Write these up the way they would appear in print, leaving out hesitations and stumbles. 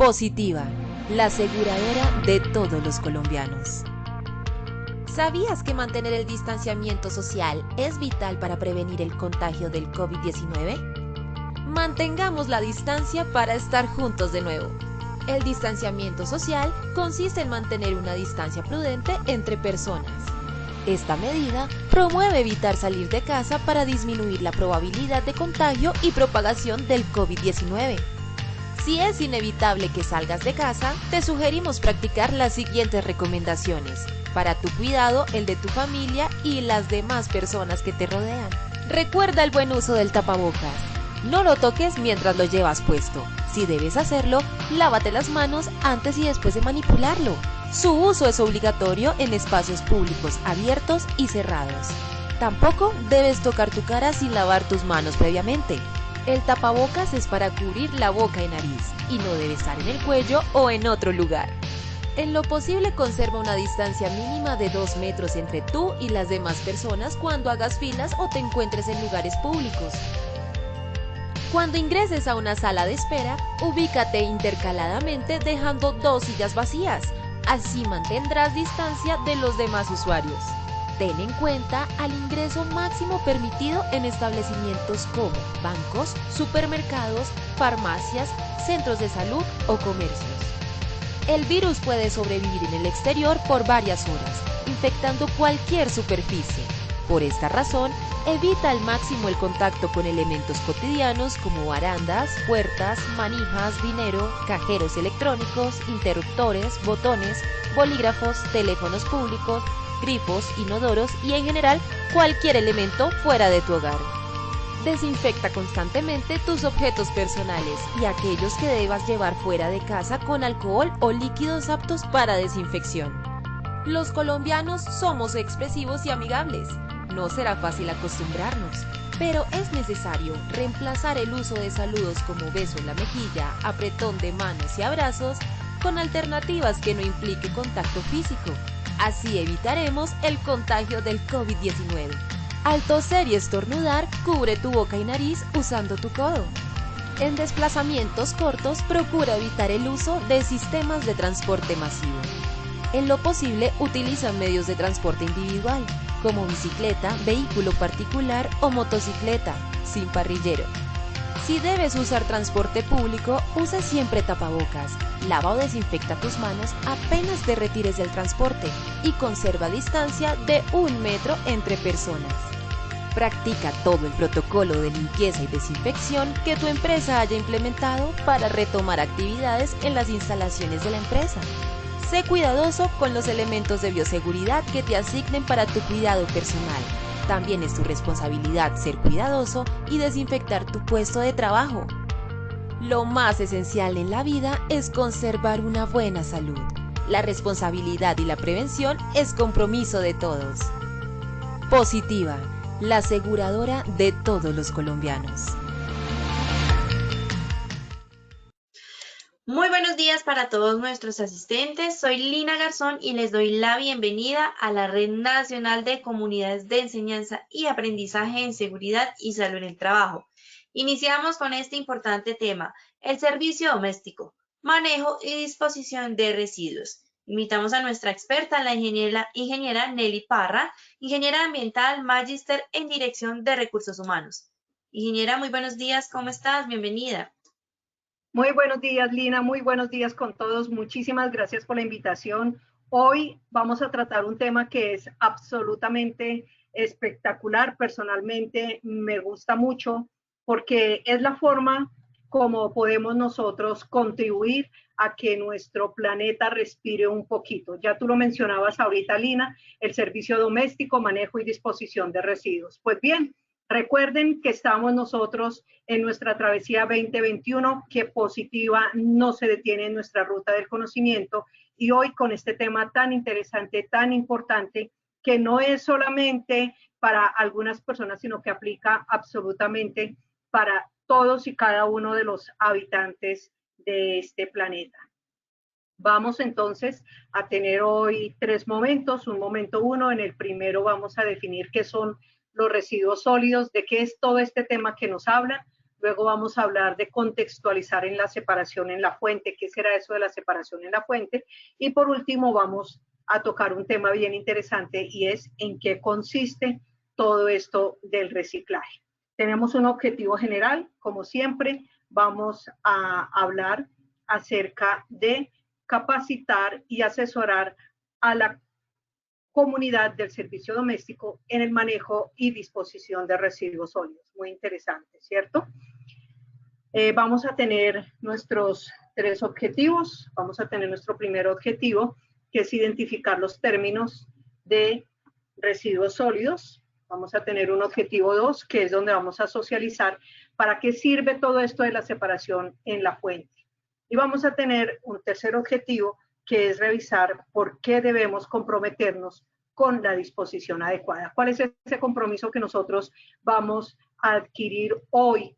Positiva, la aseguradora de todos los colombianos. ¿Sabías que mantener el distanciamiento social es vital para prevenir el contagio del COVID-19? Mantengamos la distancia para estar juntos de nuevo. El distanciamiento social consiste en mantener una distancia prudente entre personas. Esta medida promueve evitar salir de casa para disminuir la probabilidad de contagio y propagación del COVID-19. Si es inevitable que salgas de casa, te sugerimos practicar las siguientes recomendaciones para tu cuidado, el de tu familia y las demás personas que te rodean. Recuerda el buen uso del tapabocas. No lo toques mientras lo llevas puesto. Si debes hacerlo, lávate las manos antes y después de manipularlo. Su uso es obligatorio en espacios públicos abiertos y cerrados. Tampoco debes tocar tu cara sin lavar tus manos previamente. El tapabocas es para cubrir la boca y nariz y no debe estar en el cuello o en otro lugar. En lo posible, conserva una distancia mínima de 2 metros entre tú y las demás personas cuando hagas filas o te encuentres en lugares públicos. Cuando ingreses a una sala de espera, ubícate intercaladamente dejando 2 sillas vacías. Así mantendrás distancia de los demás usuarios. Ten en cuenta al ingreso máximo permitido en establecimientos como bancos, supermercados, farmacias, centros de salud o comercios. El virus puede sobrevivir en el exterior por varias horas, infectando cualquier superficie. Por esta razón, evita al máximo el contacto con elementos cotidianos como barandas, puertas, manijas, dinero, cajeros electrónicos, interruptores, botones, bolígrafos, teléfonos públicos, grifos, inodoros y en general cualquier elemento fuera de tu hogar. Desinfecta constantemente tus objetos personales y aquellos que debas llevar fuera de casa con alcohol o líquidos aptos para desinfección. Los colombianos somos expresivos y amigables. No será fácil acostumbrarnos, pero es necesario reemplazar el uso de saludos como beso en la mejilla, apretón de manos y abrazos con alternativas que no implique contacto físico. Así evitaremos el contagio del COVID-19. Al toser y estornudar, cubre tu boca y nariz usando tu codo. En desplazamientos cortos, procura evitar el uso de sistemas de transporte masivo. En lo posible, utiliza medios de transporte individual, como bicicleta, vehículo particular o motocicleta, sin parrillero. Si debes usar transporte público, usa siempre tapabocas, lava o desinfecta tus manos apenas te retires del transporte y conserva distancia de 1 metro entre personas. Practica todo el protocolo de limpieza y desinfección que tu empresa haya implementado para retomar actividades en las instalaciones de la empresa. Sé cuidadoso con los elementos de bioseguridad que te asignen para tu cuidado personal. También es tu responsabilidad ser cuidadoso y desinfectar tu puesto de trabajo. Lo más esencial en la vida es conservar una buena salud. La responsabilidad y la prevención es compromiso de todos. Positiva, la aseguradora de todos los colombianos. Muy buenos días para todos nuestros asistentes. Soy Lina Garzón y les doy la bienvenida a la Red Nacional de Comunidades de Enseñanza y Aprendizaje en Seguridad y Salud en el Trabajo. Iniciamos con este importante tema, el servicio doméstico, manejo y disposición de residuos. Invitamos a nuestra experta, la ingeniera Nelly Parra, ingeniera ambiental, magíster en Dirección de Recursos Humanos. Ingeniera, muy buenos días, ¿cómo estás? Bienvenida. Muy buenos días, Lina. Muy buenos días con todos. Muchísimas gracias por la invitación. Hoy vamos a tratar un tema que es absolutamente espectacular. Personalmente me gusta mucho porque es la forma como podemos nosotros contribuir a que nuestro planeta respire un poquito. Ya tú lo mencionabas ahorita, Lina, el servicio doméstico, manejo y disposición de residuos. Pues bien, recuerden que estamos nosotros en nuestra travesía 2021, que positiva no se detiene en nuestra ruta del conocimiento, y hoy con este tema tan interesante, tan importante, que no es solamente para algunas personas, sino que aplica absolutamente para todos y cada uno de los habitantes de este planeta. Vamos entonces a tener hoy 3 momentos. Un momento 1, en el primero vamos a definir qué son los residuos sólidos, de qué es todo este tema que nos hablan. Luego vamos a hablar de contextualizar en la separación en la fuente, qué será eso de la separación en la fuente. Y por último vamos a tocar un tema bien interesante y es en qué consiste todo esto del reciclaje. Tenemos un objetivo general, como siempre, vamos a hablar acerca de capacitar y asesorar a la comunidad del servicio doméstico en el manejo y disposición de residuos sólidos. Muy interesante, ¿cierto? Vamos a tener nuestros 3 objetivos. Vamos a tener nuestro primer objetivo, que es identificar los términos de residuos sólidos. Vamos a tener un objetivo 2, que es donde vamos a socializar para qué sirve todo esto de la separación en la fuente. Y vamos a tener un tercer objetivo, que es revisar por qué debemos comprometernos con la disposición adecuada. ¿Cuál es ese compromiso que nosotros vamos a adquirir hoy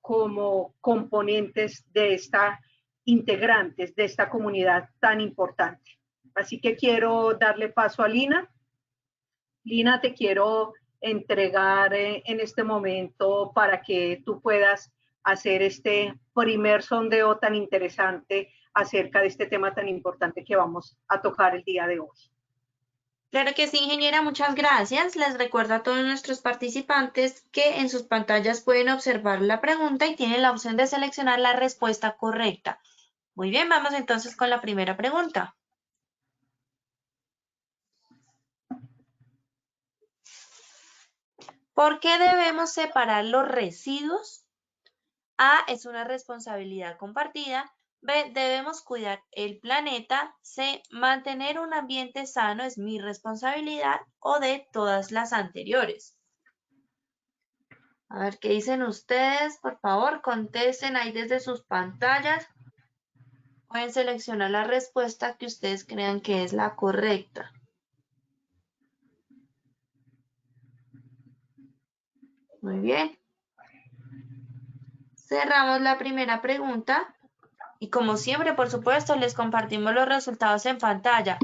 como componentes de integrantes de esta comunidad tan importante? Así que quiero darle paso a Lina. Lina, te quiero entregar en este momento para que tú puedas hacer este primer sondeo tan interesante acerca de este tema tan importante que vamos a tocar el día de hoy. Claro que sí, ingeniera, muchas gracias. Les recuerdo a todos nuestros participantes que en sus pantallas pueden observar la pregunta y tienen la opción de seleccionar la respuesta correcta. Muy bien, vamos entonces con la primera pregunta. ¿Por qué debemos separar los residuos? A, es una responsabilidad compartida. B, debemos cuidar el planeta. C, mantener un ambiente sano es mi responsabilidad. O D, todas las anteriores. A ver, ¿qué dicen ustedes? Por favor, contesten ahí desde sus pantallas. Pueden seleccionar la respuesta que ustedes crean que es la correcta. Muy bien. Cerramos la primera pregunta. Y como siempre, por supuesto, les compartimos los resultados en pantalla.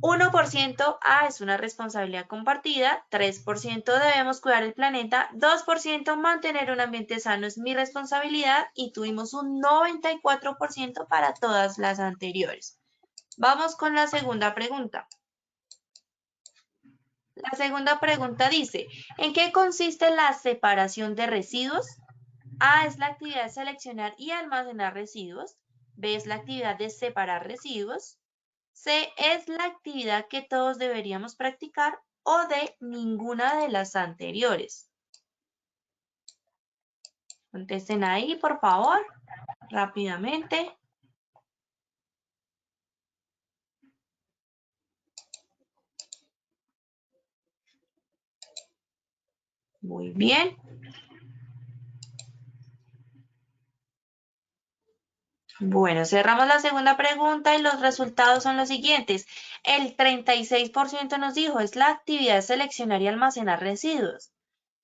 1% A es una responsabilidad compartida, 3% debemos cuidar el planeta, 2% mantener un ambiente sano es mi responsabilidad y tuvimos un 94% para todas las anteriores. Vamos con la segunda pregunta. La segunda pregunta dice, ¿en qué consiste la separación de residuos? A es la actividad de seleccionar y almacenar residuos. B es la actividad de separar residuos. C es la actividad que todos deberíamos practicar. O D, ninguna de las anteriores. Contesten ahí, por favor, rápidamente. Muy bien. Bueno, cerramos la segunda pregunta y los resultados son los siguientes. El 36% nos dijo es la actividad de seleccionar y almacenar residuos.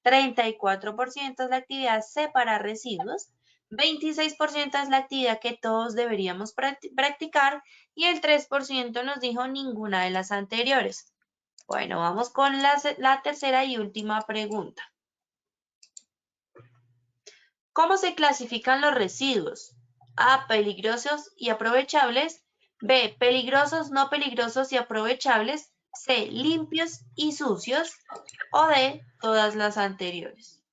34% es la actividad de separar residuos. 26% es la actividad que todos deberíamos practicar y el 3% nos dijo ninguna de las anteriores. Bueno, vamos con la tercera y última pregunta. ¿Cómo se clasifican los residuos? A, peligrosos y aprovechables. B, peligrosos, no peligrosos y aprovechables. C, limpios y sucios. O D, todas las anteriores.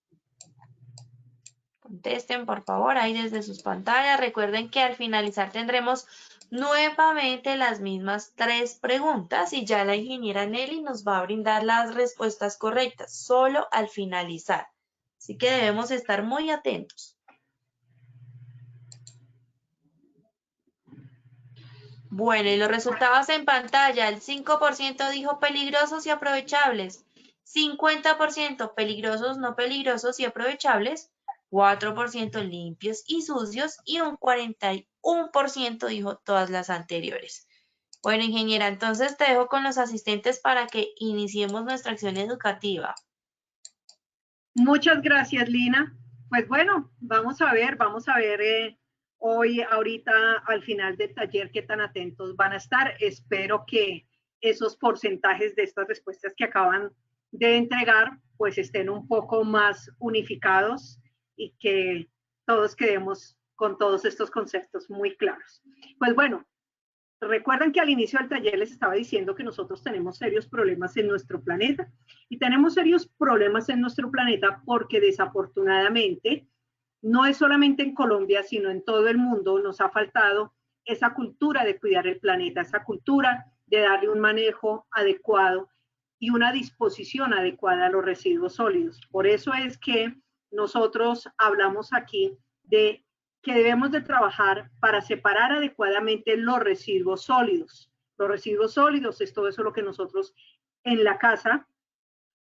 Contesten, por favor, ahí desde sus pantallas. Recuerden que al finalizar tendremos nuevamente las mismas 3 preguntas y ya la ingeniera Nelly nos va a brindar las respuestas correctas, solo al finalizar. Así que debemos estar muy atentos. Bueno, y los resultados en pantalla, el 5% dijo peligrosos y aprovechables, 50% peligrosos, no peligrosos y aprovechables, 4% limpios y sucios y un 41% dijo todas las anteriores. Bueno, ingeniera, entonces te dejo con los asistentes para que iniciemos nuestra acción educativa. Muchas gracias, Lina. Pues bueno, vamos a ver hoy, ahorita, al final del taller, qué tan atentos van a estar. Espero que esos porcentajes de estas respuestas que acaban de entregar, pues estén un poco más unificados y que todos quedemos con todos estos conceptos muy claros. Pues bueno, recuerdan que al inicio del taller les estaba diciendo que nosotros tenemos serios problemas en nuestro planeta y tenemos serios problemas en nuestro planeta porque desafortunadamente no es solamente en Colombia, sino en todo el mundo nos ha faltado esa cultura de cuidar el planeta, esa cultura de darle un manejo adecuado y una disposición adecuada a los residuos sólidos. Por eso es que nosotros hablamos aquí de que debemos de trabajar para separar adecuadamente los residuos sólidos. Los residuos sólidos es todo eso lo que nosotros en la casa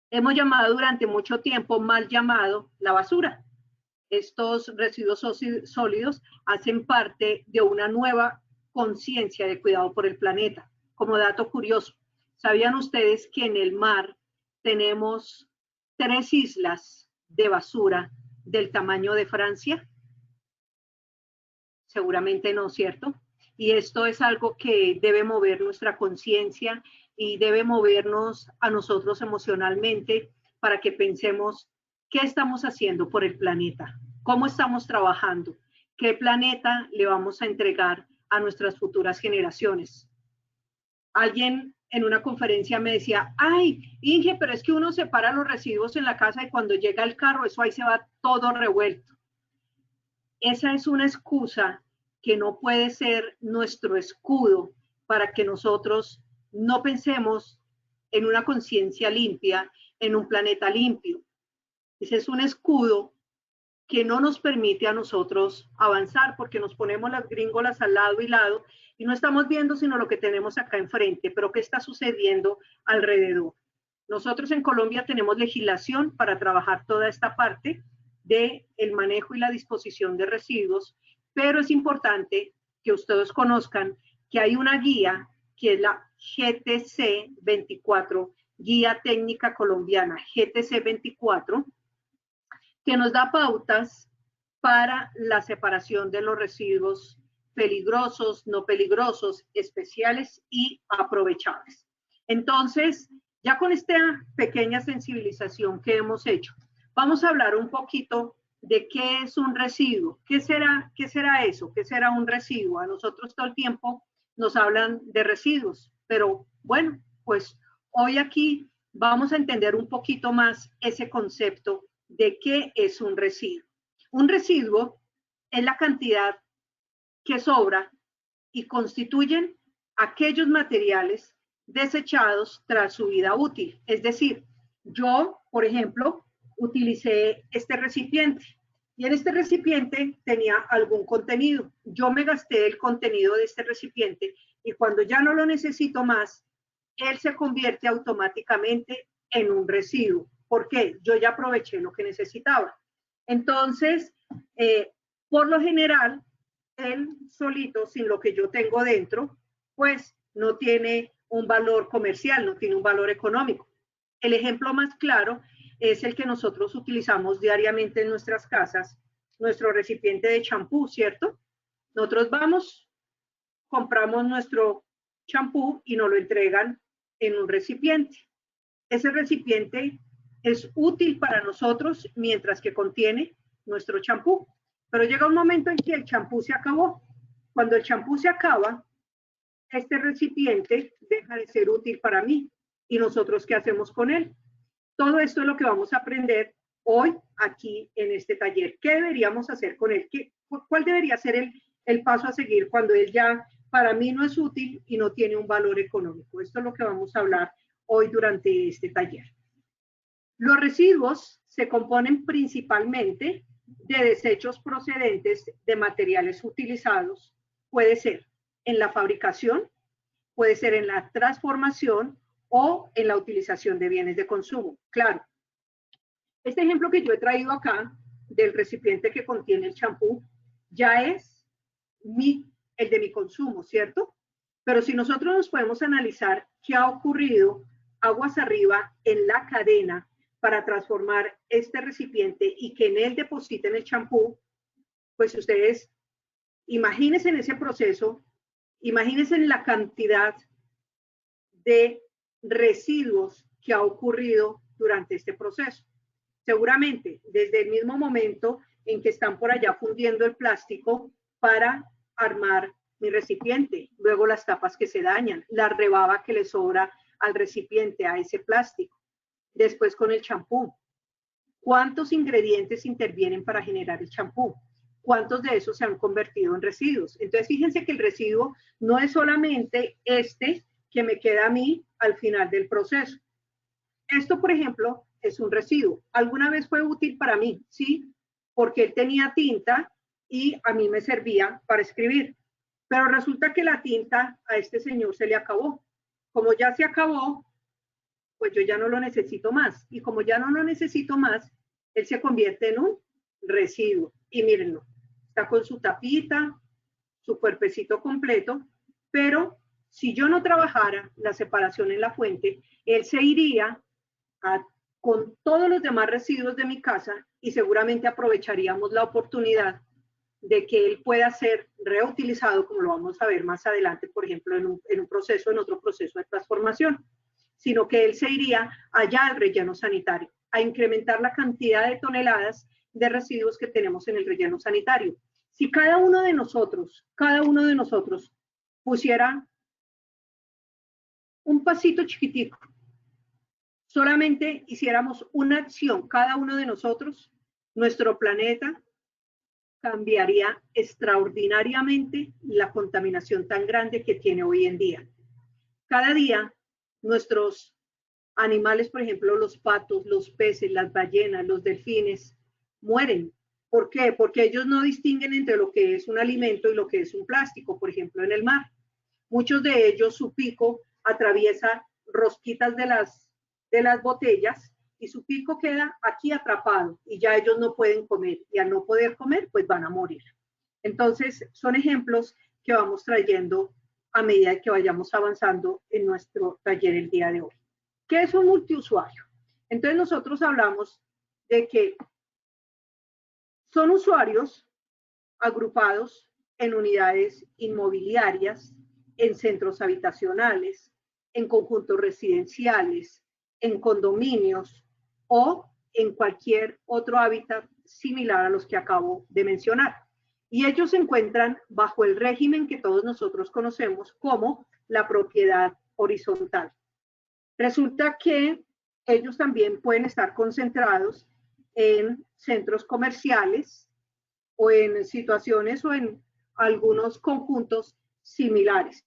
hemos llamado durante mucho tiempo, mal llamado, la basura. Estos residuos sólidos hacen parte de una nueva conciencia de cuidado por el planeta. Como dato curioso, ¿sabían ustedes que en el mar tenemos 3 islas de basura del tamaño de Francia? Seguramente no, ¿cierto? Y esto es algo que debe mover nuestra conciencia y debe movernos a nosotros emocionalmente para que pensemos qué estamos haciendo por el planeta, cómo estamos trabajando, qué planeta le vamos a entregar a nuestras futuras generaciones. Alguien en una conferencia me decía, ay, Inge, pero es que uno separa los residuos en la casa y cuando llega el carro, eso ahí se va todo revuelto. Esa es una excusa que no puede ser nuestro escudo para que nosotros no pensemos en una conciencia limpia, en un planeta limpio. Ese es un escudo que no nos permite a nosotros avanzar porque nos ponemos las gringolas al lado y lado y no estamos viendo sino lo que tenemos acá enfrente, pero qué está sucediendo alrededor. Nosotros en Colombia tenemos legislación para trabajar toda esta parte del manejo y la disposición de residuos, pero es importante que ustedes conozcan que hay una guía que es la GTC 24, Guía Técnica Colombiana, GTC 24, que nos da pautas para la separación de los residuos peligrosos, no peligrosos, especiales y aprovechables. Entonces, ya con esta pequeña sensibilización que hemos hecho, vamos a hablar un poquito de qué es un residuo. ¿Qué será eso? ¿Qué será un residuo? A nosotros todo el tiempo nos hablan de residuos, pero bueno, pues hoy aquí vamos a entender un poquito más ese concepto de qué es un residuo. Un residuo es la cantidad que sobra y constituyen aquellos materiales desechados tras su vida útil. Es decir, yo, por ejemplo, utilicé este recipiente y en este recipiente tenía algún contenido. Yo me gasté el contenido de este recipiente y cuando ya no lo necesito más, él se convierte automáticamente en un residuo. ¿Por qué? Yo ya aproveché lo que necesitaba. Entonces, por lo general, él solito, sin lo que yo tengo dentro, pues no tiene un valor comercial, no tiene un valor económico. El ejemplo más claro es el que nosotros utilizamos diariamente en nuestras casas, nuestro recipiente de champú, ¿cierto? Nosotros vamos, compramos nuestro champú y nos lo entregan en un recipiente. Ese recipiente es útil para nosotros mientras que contiene nuestro champú, pero llega un momento en que el champú se acabó. Cuando el champú se acaba, este recipiente deja de ser útil para mí. ¿Y nosotros qué hacemos con él? Todo esto es lo que vamos a aprender hoy aquí en este taller. ¿Qué deberíamos hacer con él? ¿Cuál debería ser el paso a seguir cuando él ya para mí no es útil y no tiene un valor económico? Esto es lo que vamos a hablar hoy durante este taller. Los residuos se componen principalmente de desechos procedentes de materiales utilizados. Puede ser en la fabricación, puede ser en la transformación o en la utilización de bienes de consumo. Claro, este ejemplo que yo he traído acá del recipiente que contiene el champú ya es el de mi consumo, ¿cierto? Pero si nosotros nos podemos analizar qué ha ocurrido aguas arriba en la cadena para transformar este recipiente y que en él depositen el champú, pues ustedes imagínense en ese proceso, imagínense en la cantidad de residuos que ha ocurrido durante este proceso. Seguramente, desde el mismo momento en que están por allá fundiendo el plástico para armar mi recipiente, luego las tapas que se dañan, la rebaba que le sobra al recipiente, a ese plástico, después con el champú. ¿Cuántos ingredientes intervienen para generar el champú? ¿Cuántos de esos se han convertido en residuos? Entonces, fíjense que el residuo no es solamente este que me queda a mí al final del proceso. Esto, por ejemplo, es un residuo. ¿Alguna vez fue útil para mí? Sí, porque él tenía tinta y a mí me servía para escribir. Pero resulta que la tinta a este señor se le acabó. Como ya se acabó, pues yo ya no lo necesito más. Y como ya no lo necesito más, él se convierte en un residuo. Y mírenlo, está con su tapita, su cuerpecito completo, pero si yo no trabajara la separación en la fuente, él se iría con todos los demás residuos de mi casa y seguramente aprovecharíamos la oportunidad de que él pueda ser reutilizado, como lo vamos a ver más adelante, por ejemplo, en otro proceso de transformación, sino que él se iría allá al relleno sanitario, a incrementar la cantidad de toneladas de residuos que tenemos en el relleno sanitario. Si cada uno de nosotros pusiera un pasito chiquitico, solamente hiciéramos una acción, cada uno de nosotros, nuestro planeta cambiaría extraordinariamente la contaminación tan grande que tiene hoy en día. Cada día, nuestros animales, por ejemplo, los patos, los peces, las ballenas, los delfines, mueren. ¿Por qué? Porque ellos no distinguen entre lo que es un alimento y lo que es un plástico, por ejemplo, en el mar. Muchos de ellos, su pico atraviesa rosquitas de las botellas y su pico queda aquí atrapado y ya ellos no pueden comer y al no poder comer pues van a morir. Entonces son ejemplos que vamos trayendo a medida que vayamos avanzando en nuestro taller el día de hoy. ¿Qué es un multiusuario? Entonces nosotros hablamos de que son usuarios agrupados en unidades inmobiliarias, en centros habitacionales, en conjuntos residenciales, en condominios o en cualquier otro hábitat similar a los que acabo de mencionar. Y ellos se encuentran bajo el régimen que todos nosotros conocemos como la propiedad horizontal. Resulta que ellos también pueden estar concentrados en centros comerciales o en situaciones o en algunos conjuntos similares.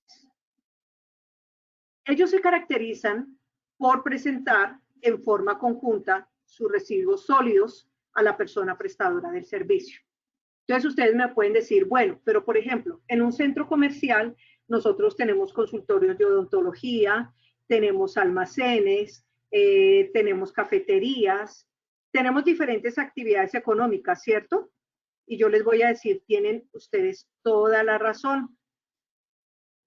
Ellos se caracterizan por presentar en forma conjunta sus residuos sólidos a la persona prestadora del servicio. Entonces ustedes me pueden decir, bueno, pero por ejemplo, en un centro comercial nosotros tenemos consultorios de odontología, tenemos almacenes, tenemos cafeterías, tenemos diferentes actividades económicas, ¿cierto? Y yo les voy a decir, tienen ustedes toda la razón.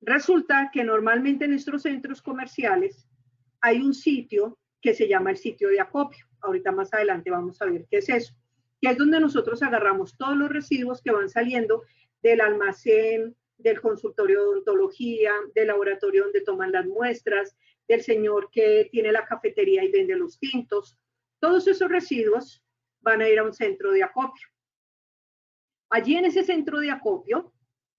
Resulta que normalmente en nuestros centros comerciales hay un sitio que se llama el sitio de acopio. Ahorita más adelante vamos a ver qué es eso. Que es donde nosotros agarramos todos los residuos que van saliendo del almacén, del consultorio de odontología, del laboratorio donde toman las muestras, del señor que tiene la cafetería y vende los tintos. Todos esos residuos van a ir a un centro de acopio. Allí en ese centro de acopio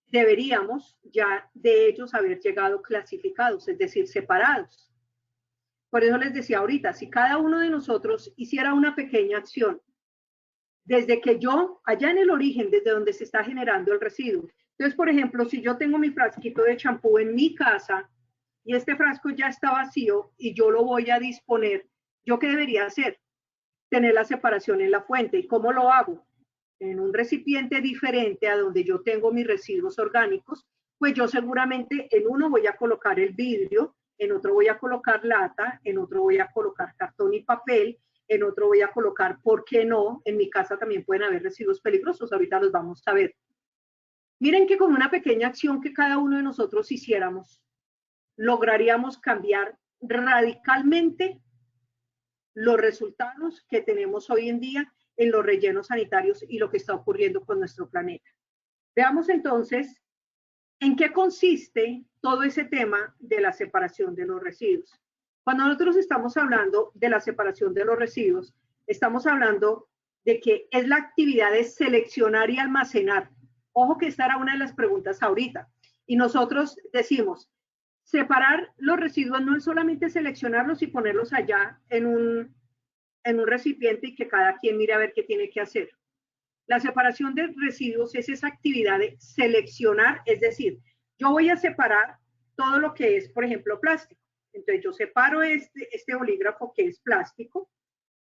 deberíamos ya de ellos haber llegado clasificados, es decir, separados. Por eso les decía ahorita, si cada uno de nosotros hiciera una pequeña acción, desde que yo, allá en el origen, desde donde se está generando el residuo. Entonces, por ejemplo, si yo tengo mi frasquito de champú en mi casa y este frasco ya está vacío y yo lo voy a disponer, ¿yo qué debería hacer? Tener la separación en la fuente. ¿Y cómo lo hago? En un recipiente diferente a donde yo tengo mis residuos orgánicos, pues yo seguramente en uno voy a colocar el vidrio, en otro voy a colocar lata, en otro voy a colocar cartón y papel, en otro voy a colocar, ¿por qué no? En mi casa también pueden haber residuos peligrosos, ahorita los vamos a ver. Miren que con una pequeña acción que cada uno de nosotros hiciéramos, lograríamos cambiar radicalmente los resultados que tenemos hoy en día en los rellenos sanitarios y lo que está ocurriendo con nuestro planeta. Veamos entonces en qué consiste todo ese tema de la separación de los residuos. Cuando nosotros estamos hablando de la separación de los residuos, estamos hablando de que es la actividad de seleccionar y almacenar. Ojo que esta era una de las preguntas ahorita. Y nosotros decimos, separar los residuos no es solamente seleccionarlos y ponerlos allá en un recipiente y que cada quien mire a ver qué tiene que hacer. La separación de residuos es esa actividad de seleccionar, es decir, yo voy a separar todo lo que es, por ejemplo, plástico. Entonces yo separo este bolígrafo que es plástico,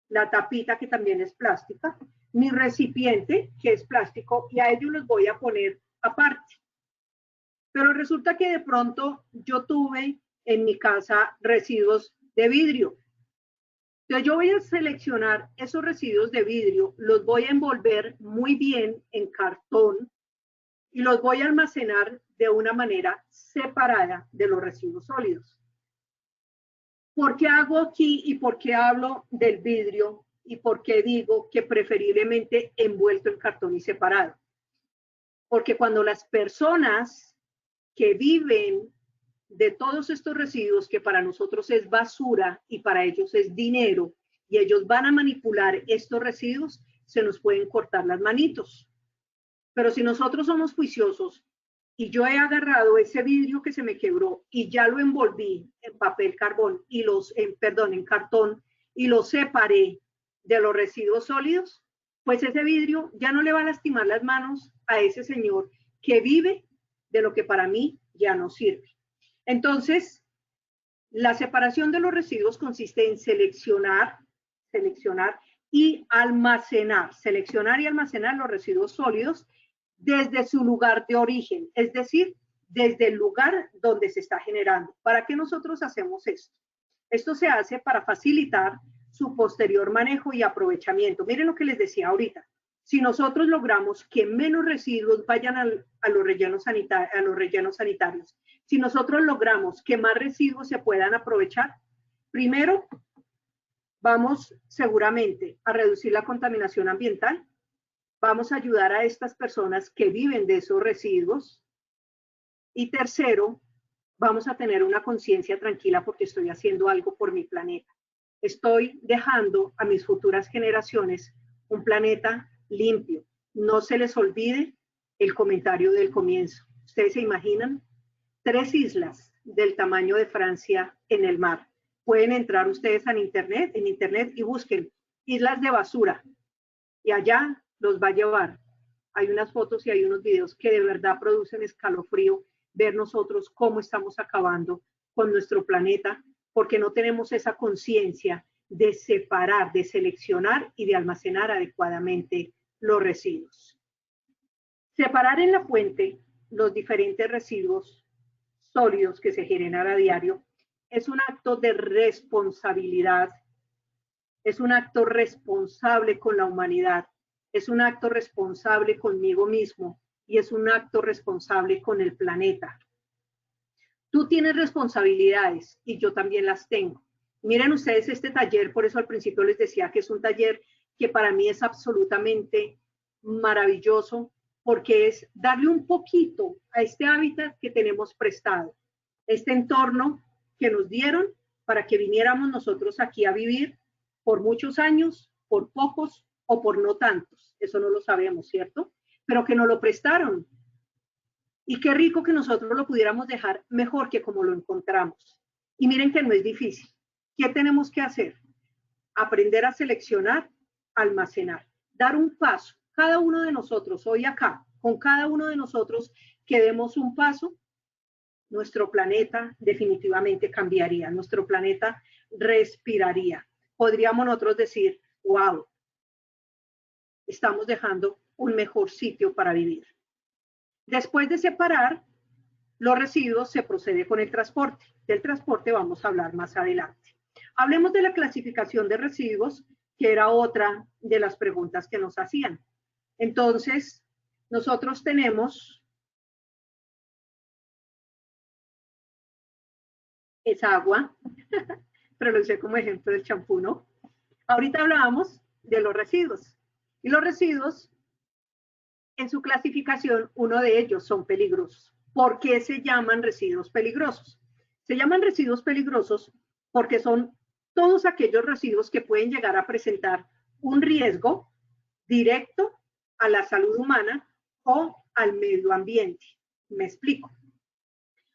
la tapita que también es plástica, mi recipiente que es plástico y a ellos los voy a poner aparte. Pero resulta que de pronto yo tuve en mi casa residuos de vidrio. Entonces yo voy a seleccionar esos residuos de vidrio, los voy a envolver muy bien en cartón y los voy a almacenar de una manera separada de los residuos sólidos. ¿Por qué hago aquí y por qué hablo del vidrio y por qué digo que preferiblemente envuelto en cartón y separado? Porque cuando las personas que viven de todos estos residuos, que para nosotros es basura y para ellos es dinero, y ellos van a manipular estos residuos, se nos pueden cortar las manitos. Pero si nosotros somos juiciosos y yo he agarrado ese vidrio que se me quebró y ya lo envolví en papel carbón y en cartón y lo separé de los residuos sólidos, pues ese vidrio ya no le va a lastimar las manos a ese señor que vive de lo que para mí ya no sirve. Entonces, la separación de los residuos consiste en seleccionar y almacenar, seleccionar y almacenar los residuos sólidos desde su lugar de origen, es decir, desde el lugar donde se está generando. ¿Para qué nosotros hacemos esto? Esto se hace para facilitar su posterior manejo y aprovechamiento. Miren lo que les decía ahorita. Si nosotros logramos que menos residuos vayan a los rellenos sanitarios, si nosotros logramos que más residuos se puedan aprovechar, primero vamos seguramente a reducir la contaminación ambiental, vamos a ayudar a estas personas que viven de esos residuos y tercero, vamos a tener una conciencia tranquila porque estoy haciendo algo por mi planeta. Estoy dejando a mis futuras generaciones un planeta limpio. No se les olvide el comentario del comienzo. ¿Ustedes se imaginan? 3 islas del tamaño de Francia en el mar. Pueden entrar ustedes en internet y busquen islas de basura y allá los va a llevar. Hay unas fotos y hay unos videos que de verdad producen escalofrío ver nosotros cómo estamos acabando con nuestro planeta porque no tenemos esa conciencia de separar, de seleccionar y de almacenar adecuadamente los residuos. Separar en la fuente los diferentes residuos sólidos que se generan a diario es un acto de responsabilidad, es un acto responsable con la humanidad, es un acto responsable conmigo mismo y es un acto responsable con el planeta. Tú tienes responsabilidades y yo también las tengo. Miren ustedes este taller, por eso al principio les decía que es un taller que para mí es absolutamente maravilloso porque es darle un poquito a este hábitat que tenemos prestado, este entorno que nos dieron para que viniéramos nosotros aquí a vivir por muchos años, por pocos o por no tantos. Eso no lo sabemos, ¿cierto? Pero que nos lo prestaron. Y qué rico que nosotros lo pudiéramos dejar mejor que como lo encontramos. Y miren que no es difícil. ¿Qué tenemos que hacer? Aprender a seleccionar, almacenar, dar un paso. Cada uno de nosotros, hoy acá, con cada uno de nosotros que demos un paso, nuestro planeta definitivamente cambiaría, nuestro planeta respiraría. Podríamos nosotros decir, wow, estamos dejando un mejor sitio para vivir. Después de separar los residuos, se procede con el transporte. Del transporte vamos a hablar más adelante. Hablemos de la clasificación de residuos, que era otra de las preguntas que nos hacían. Entonces, nosotros tenemos es agua, pero lo usé como ejemplo del champú, ¿no? Ahorita hablábamos de los residuos. Y los residuos, en su clasificación, uno de ellos son peligrosos. ¿Por qué se llaman residuos peligrosos? Se llaman residuos peligrosos porque son todos aquellos residuos que pueden llegar a presentar un riesgo directo a la salud humana o al medio ambiente. Me explico.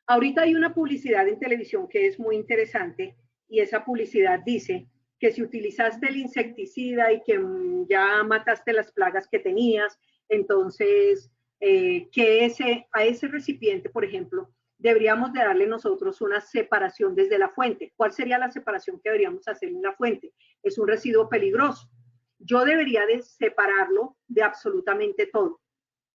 Ahorita hay una publicidad en televisión que es muy interesante y esa publicidad dice que si utilizaste el insecticida y que ya mataste las plagas que tenías, entonces a ese recipiente, por ejemplo, deberíamos de darle nosotros una separación desde la fuente. ¿Cuál sería la separación que deberíamos hacer en la fuente? Es un residuo peligroso. Yo debería de separarlo de absolutamente todo.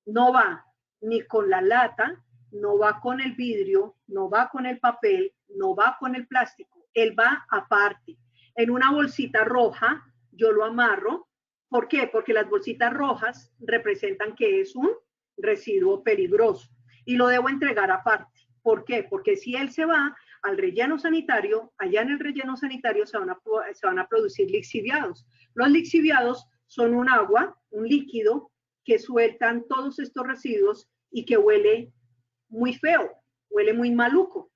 No va ni con la lata, no va con el vidrio, no va con el papel, no va con el plástico. Él va aparte. En una bolsita roja, yo lo amarro. ¿Por qué? Porque las bolsitas rojas representan que es un residuo peligroso y lo debo entregar aparte. ¿Por qué? Porque si él se va al relleno sanitario, allá en el relleno sanitario se van a producir lixiviados. Los lixiviados son un agua, un líquido que sueltan todos estos residuos y que huele muy feo, huele muy maluco.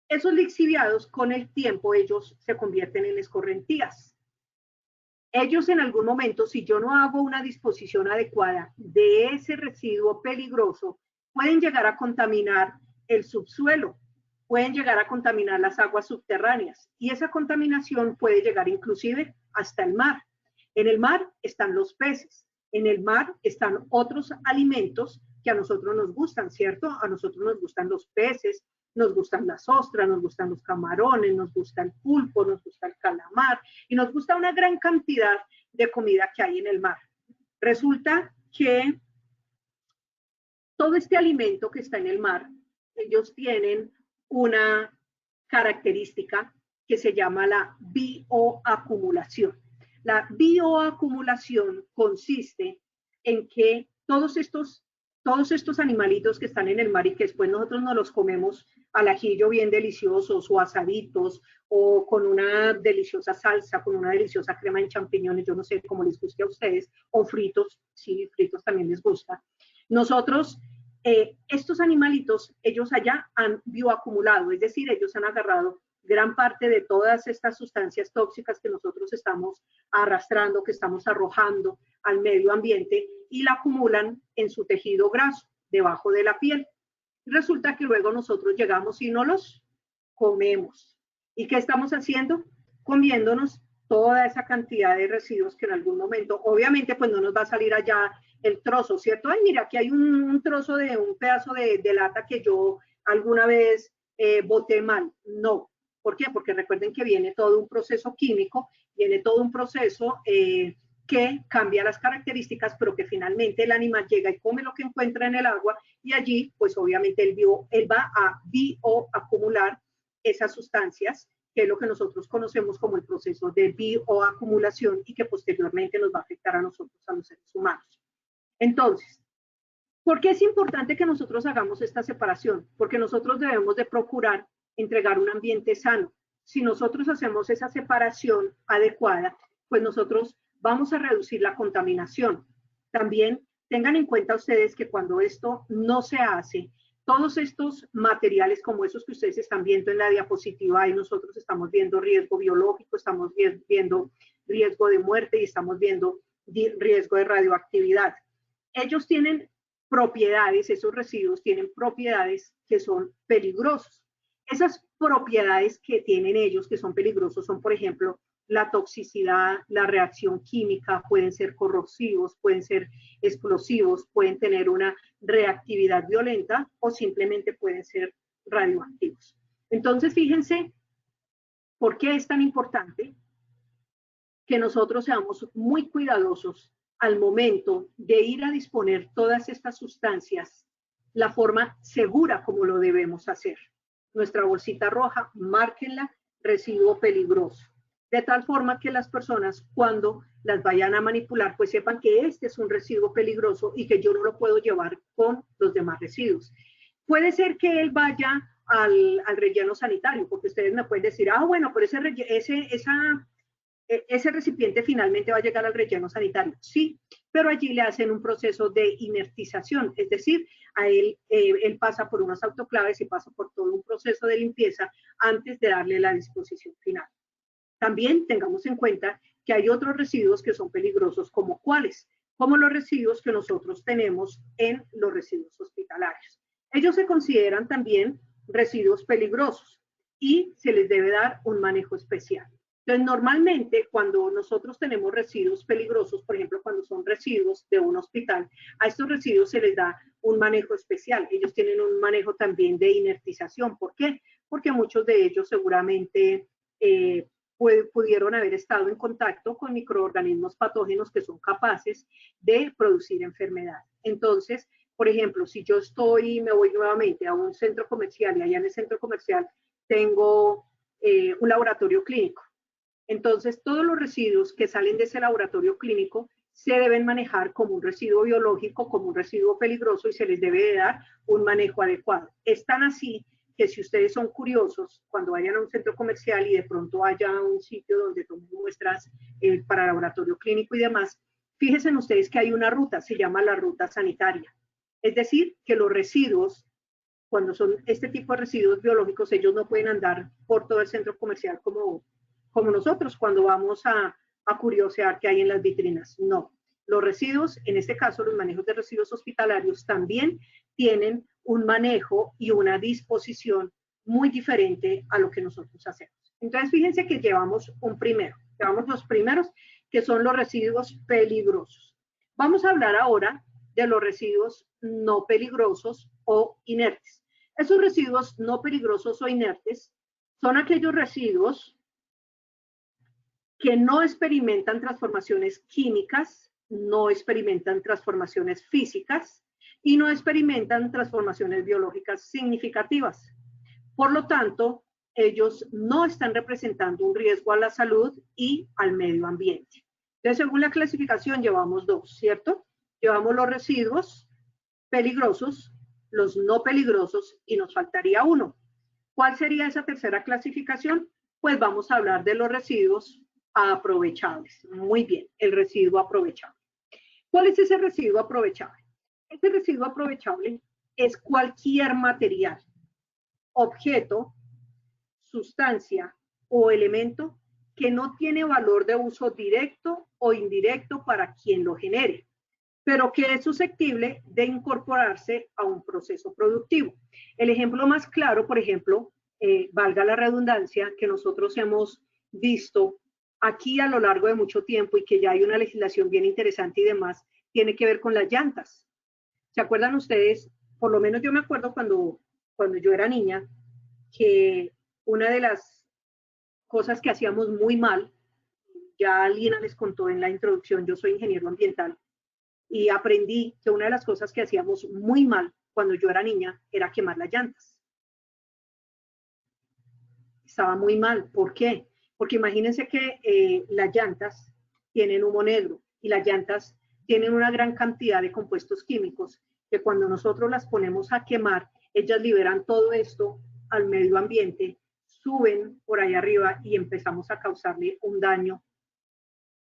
Esos lixiviados con el tiempo ellos se convierten en escorrentías. Ellos en algún momento, si yo no hago una disposición adecuada de ese residuo peligroso, pueden llegar a contaminar el subsuelo, pueden llegar a contaminar las aguas subterráneas y esa contaminación puede llegar inclusive hasta el mar. En el mar están los peces, en el mar están otros alimentos que a nosotros nos gustan, ¿cierto? A nosotros nos gustan los peces, nos gustan las ostras, nos gustan los camarones, nos gusta el pulpo, nos gusta el calamar y nos gusta una gran cantidad de comida que hay en el mar. Resulta que todo este alimento que está en el mar, ellos tienen una característica que se llama la bioacumulación. La bioacumulación consiste en que todos estos animalitos que están en el mar y que después nosotros nos los comemos al ajillo bien deliciosos o asaditos o con una deliciosa salsa, con una deliciosa crema en champiñones, yo no sé cómo les guste a ustedes, o fritos, sí, fritos también les gusta. Nosotros, estos animalitos, ellos allá han bioacumulado, es decir, ellos han agarrado gran parte de todas estas sustancias tóxicas que nosotros estamos arrastrando, que estamos arrojando al medio ambiente y la acumulan en su tejido graso, debajo de la piel. Resulta que luego nosotros llegamos y no los comemos. ¿Y qué estamos haciendo? Comiéndonos toda esa cantidad de residuos que en algún momento, obviamente, pues no nos va a salir allá el trozo, ¿cierto? Ay, mira, aquí hay un trozo de un pedazo de lata que yo alguna vez boté mal. No. ¿Por qué? Porque recuerden que viene todo un proceso químico, viene todo un proceso que cambia las características, pero que finalmente el animal llega y come lo que encuentra en el agua y allí, pues obviamente él va a bioacumular esas sustancias, que es lo que nosotros conocemos como el proceso de bioacumulación y que posteriormente nos va a afectar a nosotros, a los seres humanos. Entonces, ¿por qué es importante que nosotros hagamos esta separación? Porque nosotros debemos de procurar entregar un ambiente sano. Si nosotros hacemos esa separación adecuada, pues nosotros vamos a reducir la contaminación. También tengan en cuenta ustedes que cuando esto no se hace, todos estos materiales como esos que ustedes están viendo en la diapositiva, y nosotros estamos viendo riesgo biológico, estamos viendo riesgo de muerte y estamos viendo riesgo de radioactividad. Ellos tienen propiedades, esos residuos tienen propiedades que son peligrosos. Esas propiedades que tienen ellos, que son peligrosos, son, por ejemplo, la toxicidad, la reacción química, pueden ser corrosivos, pueden ser explosivos, pueden tener una reactividad violenta o simplemente pueden ser radioactivos. Entonces, fíjense por qué es tan importante que nosotros seamos muy cuidadosos al momento de ir a disponer todas estas sustancias, la forma segura como lo debemos hacer. Nuestra bolsita roja, márquenla, residuo peligroso. De tal forma que las personas cuando las vayan a manipular, pues sepan que este es un residuo peligroso y que yo no lo puedo llevar con los demás residuos. Puede ser que él vaya al relleno sanitario, porque ustedes me pueden decir, bueno, pero ese recipiente finalmente va a llegar al relleno sanitario. Sí, pero allí le hacen un proceso de inertización, es decir, a él pasa por unas autoclaves y pasa por todo un proceso de limpieza antes de darle la disposición final. También tengamos en cuenta que hay otros residuos que son peligrosos, como ¿cuáles? como los residuos que nosotros tenemos en los residuos hospitalarios. Ellos se consideran también residuos peligrosos y se les debe dar un manejo especial. Entonces, normalmente cuando nosotros tenemos residuos peligrosos, por ejemplo, cuando son residuos de un hospital, a estos residuos se les da un manejo especial. Ellos tienen un manejo también de inertización. ¿Por qué? Porque muchos de ellos seguramente pudieron haber estado en contacto con microorganismos patógenos que son capaces de producir enfermedad. Entonces, por ejemplo, si yo me voy nuevamente a un centro comercial y allá en el centro comercial tengo un laboratorio clínico, entonces todos los residuos que salen de ese laboratorio clínico se deben manejar como un residuo biológico, como un residuo peligroso y se les debe de dar un manejo adecuado. Es tan así que si ustedes son curiosos, cuando vayan a un centro comercial y de pronto haya un sitio donde tomen muestras para laboratorio clínico y demás, fíjense ustedes que hay una ruta, se llama la ruta sanitaria. Es decir, que los residuos, cuando son este tipo de residuos biológicos, ellos no pueden andar por todo el centro comercial como nosotros cuando vamos a curiosear qué hay en las vitrinas. No, los residuos, en este caso los manejos de residuos hospitalarios, también tienen un manejo y una disposición muy diferente a lo que nosotros hacemos. Entonces, fíjense que llevamos los primeros, que son los residuos peligrosos. Vamos a hablar ahora de los residuos no peligrosos o inertes. Esos residuos no peligrosos o inertes son aquellos residuos que no experimentan transformaciones químicas, no experimentan transformaciones físicas y no experimentan transformaciones biológicas significativas. Por lo tanto, ellos no están representando un riesgo a la salud y al medio ambiente. Entonces, según la clasificación, llevamos dos, ¿cierto? Llevamos los residuos peligrosos, los no peligrosos y nos faltaría uno. ¿Cuál sería esa tercera clasificación? Pues vamos a hablar de los residuos aprovechables. Muy bien, el residuo aprovechable. ¿Cuál es ese residuo aprovechable? Este residuo aprovechable es cualquier material, objeto, sustancia o elemento que no tiene valor de uso directo o indirecto para quien lo genere, pero que es susceptible de incorporarse a un proceso productivo. El ejemplo más claro, por ejemplo, valga la redundancia, que nosotros hemos visto aquí a lo largo de mucho tiempo y que ya hay una legislación bien interesante y demás, tiene que ver con las llantas. ¿Se acuerdan ustedes? Por lo menos yo me acuerdo cuando yo era niña, que una de las cosas que hacíamos muy mal, ya Lina les contó en la introducción, yo soy ingeniero ambiental, y aprendí que una de las cosas que hacíamos muy mal cuando yo era niña era quemar las llantas. Estaba muy mal. ¿Por qué? Porque imagínense que las llantas tienen humo negro y las llantas tienen una gran cantidad de compuestos químicos que cuando nosotros las ponemos a quemar, ellas liberan todo esto al medio ambiente, suben por ahí arriba y empezamos a causarle un daño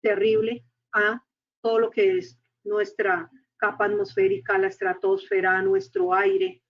terrible a todo lo que es nuestra capa atmosférica, la estratosfera, nuestro aire.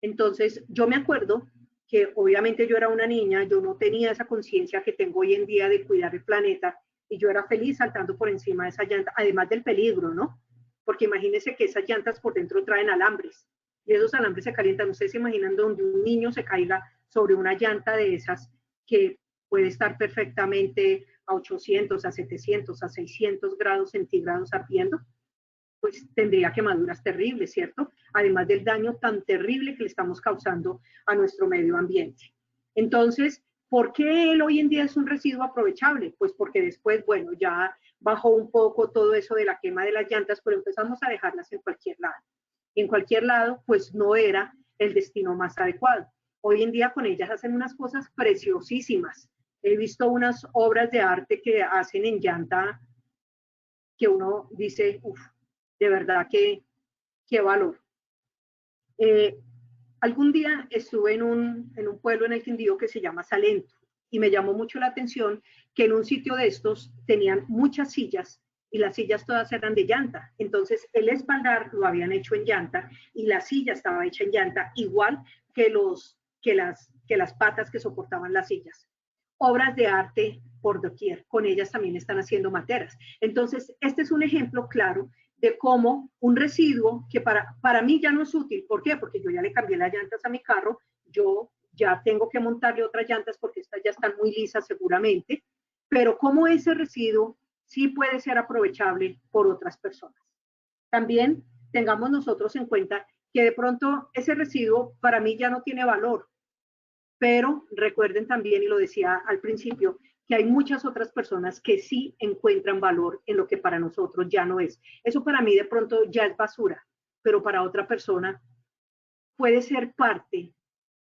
Entonces, yo me acuerdo que obviamente yo era una niña, yo no tenía esa conciencia que tengo hoy en día de cuidar el planeta y yo era feliz saltando por encima de esa llanta, además del peligro, ¿no? Porque imagínense que esas llantas por dentro traen alambres y esos alambres se calientan. Ustedes se imaginan donde un niño se caiga sobre una llanta de esas que puede estar perfectamente a 800, a 700, a 600 grados centígrados ardiendo, pues tendría quemaduras terribles, ¿cierto? Además del daño tan terrible que le estamos causando a nuestro medio ambiente. Entonces, ¿por qué él hoy en día es un residuo aprovechable? Pues porque después, bueno, ya bajó un poco todo eso de la quema de las llantas, pero empezamos a dejarlas en cualquier lado. Y en cualquier lado, pues no era el destino más adecuado. Hoy en día con ellas hacen unas cosas preciosísimas. He visto unas obras de arte que hacen en llanta que uno dice, uff, de verdad que qué valor. Algún día estuve en un pueblo en el Quindío que se llama Salento y me llamó mucho la atención que en un sitio de estos tenían muchas sillas y las sillas todas eran de llanta. Entonces el espaldar lo habían hecho en llanta y la silla estaba hecha en llanta, igual que las patas que soportaban las sillas. Obras de arte por doquier, con ellas también están haciendo materas. Entonces, este es un ejemplo claro de cómo un residuo que para mí ya no es útil. ¿Por qué? Porque yo ya le cambié las llantas a mi carro, yo ya tengo que montarle otras llantas porque estas ya están muy lisas seguramente, pero cómo ese residuo sí puede ser aprovechable por otras personas. También tengamos nosotros en cuenta que de pronto ese residuo para mí ya no tiene valor, pero recuerden también, y lo decía al principio, que hay muchas otras personas que sí encuentran valor en lo que para nosotros ya no es. Eso para mí de pronto ya es basura, pero para otra persona puede ser parte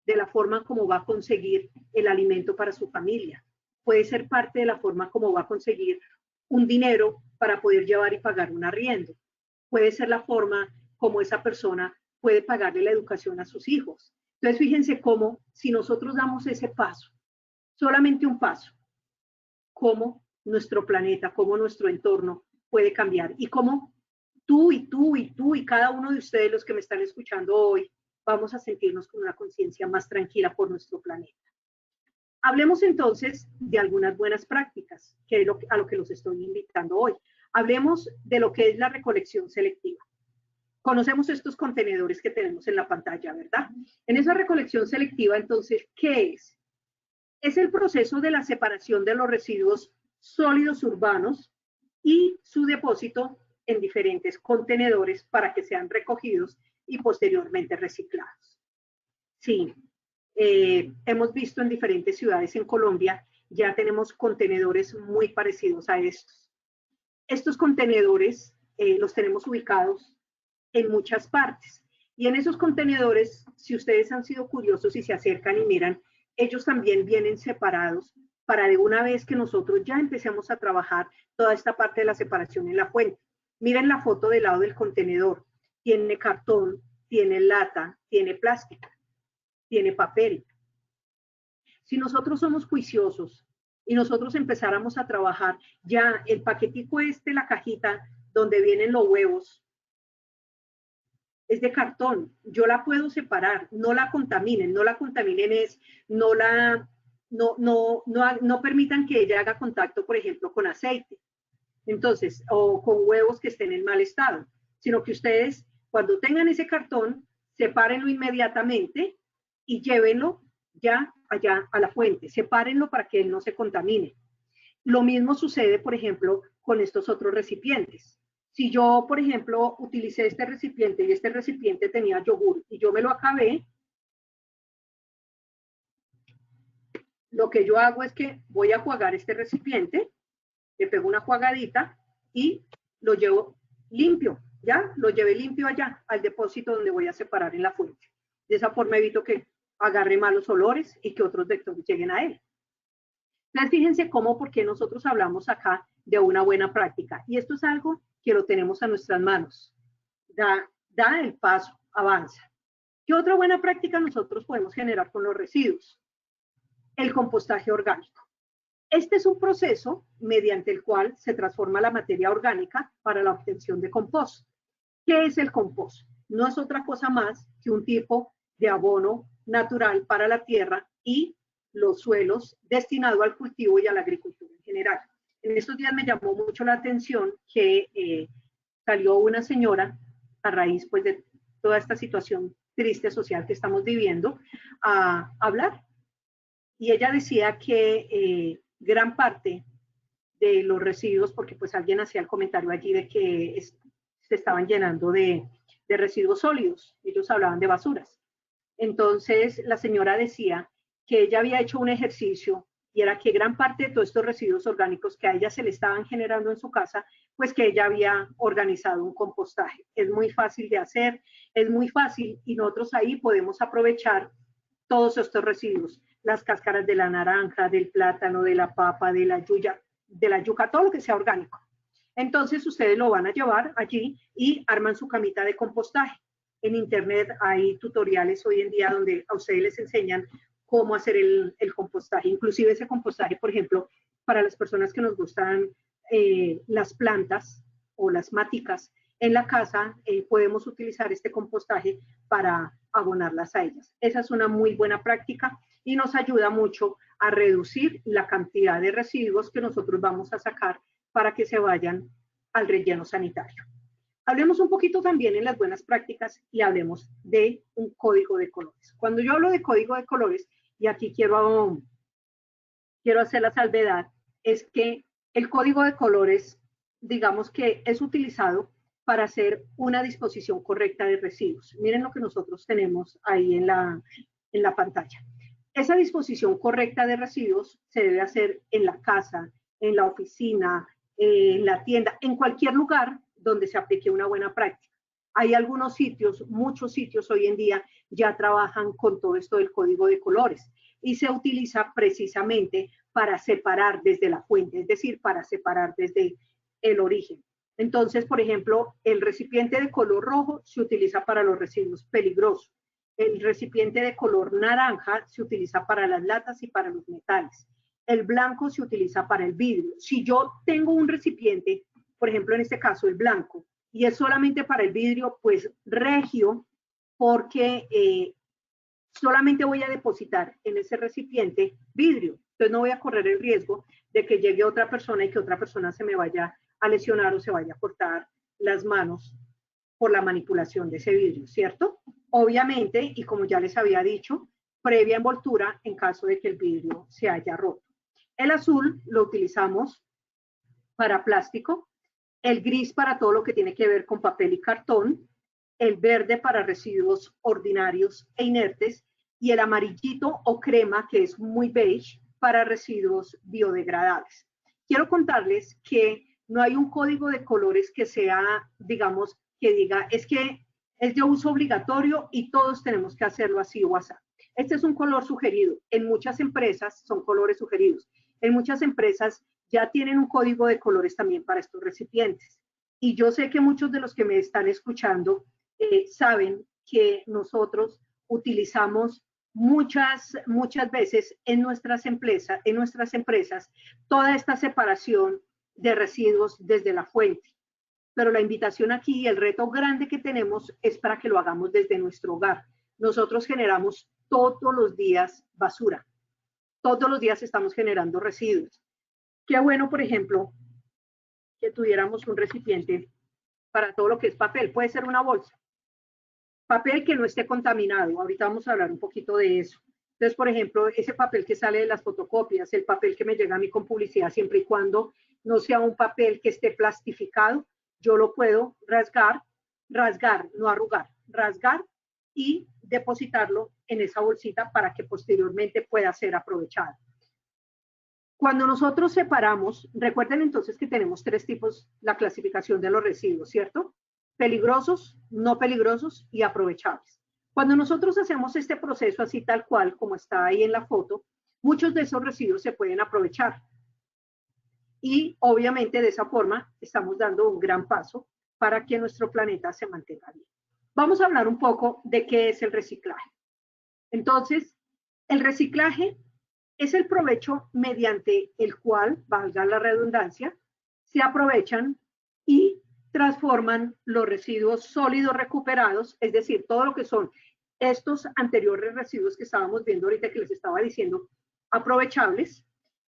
de la forma como va a conseguir el alimento para su familia. Puede ser parte de la forma como va a conseguir un dinero para poder llevar y pagar un arriendo. Puede ser la forma como esa persona puede pagarle la educación a sus hijos. Entonces, fíjense cómo si nosotros damos ese paso, solamente un paso, cómo nuestro planeta, cómo nuestro entorno puede cambiar y cómo tú y tú y tú y cada uno de ustedes, los que me están escuchando hoy, vamos a sentirnos con una conciencia más tranquila por nuestro planeta. Hablemos entonces de algunas buenas prácticas, que es a lo que los estoy invitando hoy. Hablemos de lo que es la recolección selectiva. Conocemos estos contenedores que tenemos en la pantalla, ¿verdad? En esa recolección selectiva, entonces, ¿qué es? Es el proceso de la separación de los residuos sólidos urbanos y su depósito en diferentes contenedores para que sean recogidos y posteriormente reciclados. Sí, hemos visto en diferentes ciudades en Colombia, ya tenemos contenedores muy parecidos a estos. Estos contenedores los tenemos ubicados en muchas partes. Y en esos contenedores, si ustedes han sido curiosos y se acercan y miran, ellos también vienen separados para de una vez que nosotros ya empecemos a trabajar toda esta parte de la separación en la fuente. Miren la foto del lado del contenedor. Tiene cartón, tiene lata, tiene plástico, tiene papel. Si nosotros somos juiciosos y nosotros empezáramos a trabajar ya el paquetico la cajita donde vienen los huevos, es de cartón, yo la puedo separar, no la contaminen es, no permitan que ella haga contacto, por ejemplo, con aceite, entonces, o con huevos que estén en mal estado, sino que ustedes, cuando tengan ese cartón, sepárenlo inmediatamente y llévenlo ya allá a la fuente, sepárenlo para que él no se contamine. Lo mismo sucede, por ejemplo, con estos otros recipientes. Si yo, por ejemplo, utilicé este recipiente y este recipiente tenía yogur y yo me lo acabé, lo que yo hago es que voy a jugar este recipiente, le pego una jugadita y lo llevo limpio, ¿ya? Lo llevé limpio allá, al depósito donde voy a separar en la fuente. De esa forma evito que agarre malos olores y que otros vectores lleguen a él. Entonces, fíjense cómo, porque nosotros hablamos acá de una buena práctica. Y esto es algo que lo tenemos a nuestras manos. Da el paso, avanza. ¿Qué otra buena práctica nosotros podemos generar con los residuos? El compostaje orgánico. Este es un proceso mediante el cual se transforma la materia orgánica para la obtención de compost. ¿Qué es el compost? No es otra cosa más que un tipo de abono natural para la tierra y los suelos destinado al cultivo y a la agricultura en general. En estos días me llamó mucho la atención que salió una señora a raíz pues, de toda esta situación triste social que estamos viviendo a hablar. Y ella decía que gran parte de los residuos, porque pues alguien hacía el comentario allí de que se estaban llenando de residuos sólidos, ellos hablaban de basuras. Entonces la señora decía que ella había hecho un ejercicio y era que gran parte de todos estos residuos orgánicos que a ella se le estaban generando en su casa, pues que ella había organizado un compostaje. Es muy fácil de hacer, es muy fácil y nosotros ahí podemos aprovechar todos estos residuos, las cáscaras de la naranja, del plátano, de la papa, de la yuca, todo lo que sea orgánico. Entonces ustedes lo van a llevar allí y arman su camita de compostaje. En internet hay tutoriales hoy en día donde a ustedes les enseñan cómo hacer el compostaje. Inclusive ese compostaje, por ejemplo, para las personas que nos gustan las plantas o las máticas en la casa, podemos utilizar este compostaje para abonarlas a ellas. Esa es una muy buena práctica y nos ayuda mucho a reducir la cantidad de residuos que nosotros vamos a sacar para que se vayan al relleno sanitario. Hablemos un poquito también en las buenas prácticas y hablemos de un código de colores. Cuando yo hablo de código de colores, y aquí quiero hacer la salvedad, es que el código de colores, digamos que es utilizado para hacer una disposición correcta de residuos. Miren lo que nosotros tenemos ahí en la pantalla. Esa disposición correcta de residuos se debe hacer en la casa, en la oficina, en la tienda, en cualquier lugar donde se aplique una buena práctica. Hay algunos sitios, muchos sitios hoy en día ya trabajan con todo esto del código de colores y se utiliza precisamente para separar desde la fuente, es decir, para separar desde el origen. Entonces, por ejemplo, el recipiente de color rojo se utiliza para los residuos peligrosos. El recipiente de color naranja se utiliza para las latas y para los metales. El blanco se utiliza para el vidrio. Si yo tengo un recipiente, por ejemplo, en este caso el blanco, y es solamente para el vidrio, pues regio, porque solamente voy a depositar en ese recipiente vidrio. Entonces no voy a correr el riesgo de que llegue otra persona y que otra persona se me vaya a lesionar o se vaya a cortar las manos por la manipulación de ese vidrio, ¿cierto? Obviamente, y como ya les había dicho, previa envoltura en caso de que el vidrio se haya roto. El azul lo utilizamos para plástico, el gris para todo lo que tiene que ver con papel y cartón, el verde para residuos ordinarios e inertes y el amarillito o crema, que es muy beige, para residuos biodegradables. Quiero contarles que no hay un código de colores que sea, digamos, que diga, es que es de uso obligatorio y todos tenemos que hacerlo así o así. Este es un color sugerido. En muchas empresas son colores sugeridos. En muchas empresas ya tienen un código de colores también para estos recipientes. Y yo sé que muchos de los que me están escuchando saben que nosotros utilizamos muchas veces en nuestras empresas toda esta separación de residuos desde la fuente. Pero la invitación aquí y el reto grande que tenemos es para que lo hagamos desde nuestro hogar. Nosotros generamos todos los días basura. Todos los días estamos generando residuos. Qué bueno, por ejemplo, que tuviéramos un recipiente para todo lo que es papel. Puede ser una bolsa. Papel que no esté contaminado. Ahorita vamos a hablar un poquito de eso. Entonces, por ejemplo, ese papel que sale de las fotocopias, el papel que me llega a mí con publicidad, siempre y cuando no sea un papel que esté plastificado, yo lo puedo rasgar, no arrugar, rasgar y depositarlo en esa bolsita para que posteriormente pueda ser aprovechado. Cuando nosotros separamos, recuerden entonces que tenemos tres tipos, la clasificación de los residuos, ¿cierto? Peligrosos, no peligrosos y aprovechables. Cuando nosotros hacemos este proceso así tal cual, como está ahí en la foto, muchos de esos residuos se pueden aprovechar. Y obviamente de esa forma estamos dando un gran paso para que nuestro planeta se mantenga bien. Vamos a hablar un poco de qué es el reciclaje. Entonces, el reciclaje es el provecho mediante el cual, valga la redundancia, se aprovechan y transforman los residuos sólidos recuperados, es decir, todo lo que son estos anteriores residuos que estábamos viendo ahorita que les estaba diciendo, aprovechables,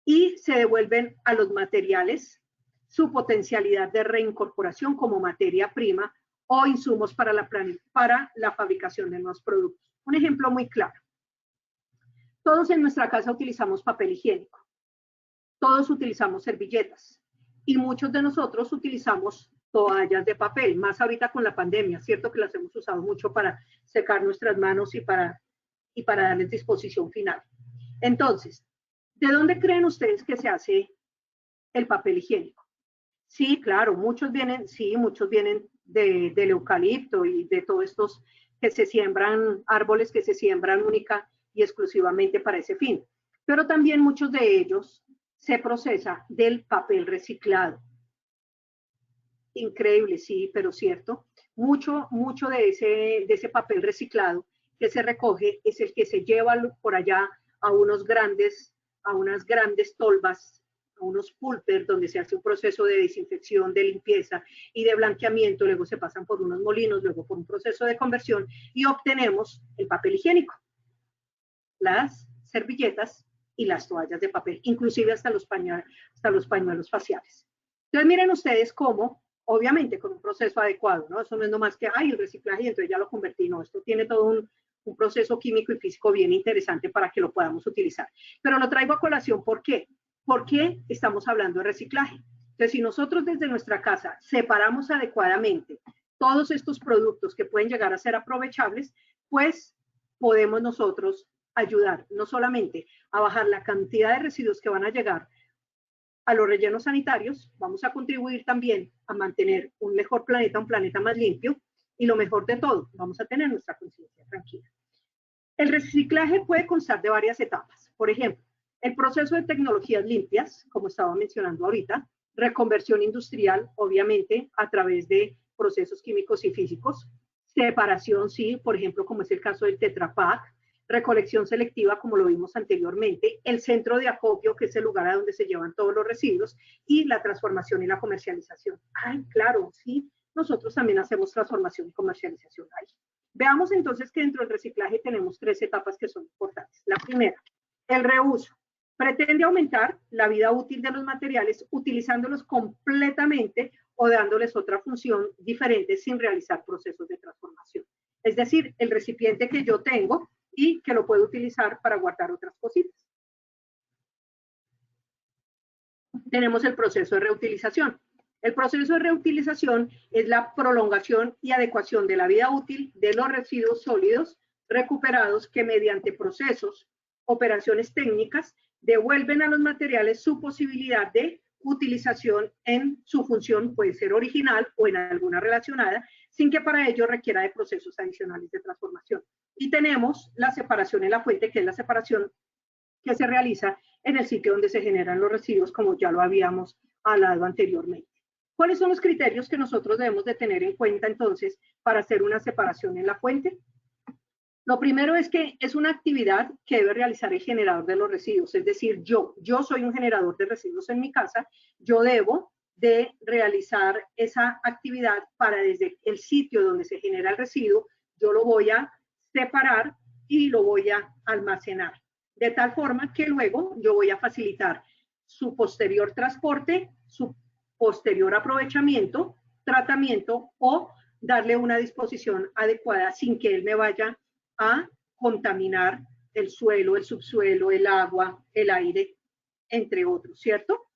y se devuelven a los materiales su potencialidad de reincorporación como materia prima o insumos para la fabricación de nuevos productos. Un ejemplo muy claro. Todos en nuestra casa utilizamos papel higiénico. Todos utilizamos servilletas. Y muchos de nosotros utilizamos toallas de papel, más ahorita con la pandemia, cierto que las hemos usado mucho para secar nuestras manos y para darles disposición final. Entonces, ¿de dónde creen ustedes que se hace el papel higiénico? Sí, claro, muchos vienen del eucalipto y de todos estos que se siembran, árboles que se siembran única y exclusivamente para ese fin. Pero también muchos de ellos se procesa del papel reciclado. Increíble, sí, pero cierto. Mucho de ese papel reciclado que se recoge es el que se lleva por allá a unas grandes tolvas, a unos pulpers donde se hace un proceso de desinfección, de limpieza y de blanqueamiento, luego se pasan por unos molinos, luego por un proceso de conversión y obtenemos el papel higiénico, las servilletas y las toallas de papel, inclusive hasta los pañuelos faciales. Entonces miren ustedes cómo obviamente con un proceso adecuado, ¿no? Eso no es nomás que, ay, el reciclaje y entonces ya lo convertí, no, esto tiene todo un proceso químico y físico bien interesante para que lo podamos utilizar. Pero lo traigo a colación, ¿por qué? Porque estamos hablando de reciclaje. Entonces, si nosotros desde nuestra casa separamos adecuadamente todos estos productos que pueden llegar a ser aprovechables, pues podemos nosotros ayudar no solamente a bajar la cantidad de residuos que van a llegar a los rellenos sanitarios, vamos a contribuir también a mantener un mejor planeta, un planeta más limpio, y lo mejor de todo, vamos a tener nuestra conciencia tranquila. El reciclaje puede constar de varias etapas. Por ejemplo, el proceso de tecnologías limpias, como estaba mencionando ahorita, reconversión industrial, obviamente, a través de procesos químicos y físicos, separación, sí, por ejemplo, como es el caso del Tetra Pak, recolección selectiva, como lo vimos anteriormente, el centro de acopio, que es el lugar a donde se llevan todos los residuos, y la transformación y la comercialización. Ay, claro, sí, nosotros también hacemos transformación y comercialización ahí. Veamos entonces que dentro del reciclaje tenemos 3 etapas que son importantes. La primera, el reuso. Pretende aumentar la vida útil de los materiales utilizándolos completamente o dándoles otra función diferente sin realizar procesos de transformación. Es decir, el recipiente que yo tengo y que lo puedo utilizar para guardar otras cositas. Tenemos el proceso de reutilización. El proceso de reutilización es la prolongación y adecuación de la vida útil de los residuos sólidos recuperados que mediante procesos, operaciones técnicas, devuelven a los materiales su posibilidad de utilización en su función, puede ser original o en alguna relacionada, sin que para ello requiera de procesos adicionales de transformación. Y tenemos la separación en la fuente, que es la separación que se realiza en el sitio donde se generan los residuos, como ya lo habíamos hablado anteriormente. ¿Cuáles son los criterios que nosotros debemos de tener en cuenta entonces para hacer una separación en la fuente? Lo primero es que es una actividad que debe realizar el generador de los residuos, es decir, yo soy un generador de residuos en mi casa, yo debo de realizar esa actividad para desde el sitio donde se genera el residuo, yo lo voy a separar y lo voy a almacenar, de tal forma que luego yo voy a facilitar su posterior transporte, su posterior aprovechamiento, tratamiento o darle una disposición adecuada sin que él me vaya a contaminar el suelo, el subsuelo, el agua, el aire, entre otros, ¿cierto?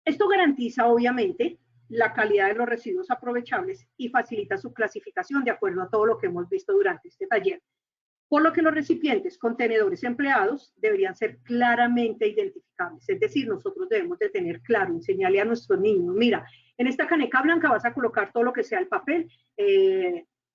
Esto garantiza, obviamente, la calidad de los residuos aprovechables y facilita su clasificación de acuerdo a todo lo que hemos visto durante este taller. Por lo que los recipientes, contenedores empleados deberían ser claramente identificables. Es decir, nosotros debemos de tener claro, enseñarle a nuestros niños, mira, en esta caneca blanca vas a colocar todo lo que sea el papel,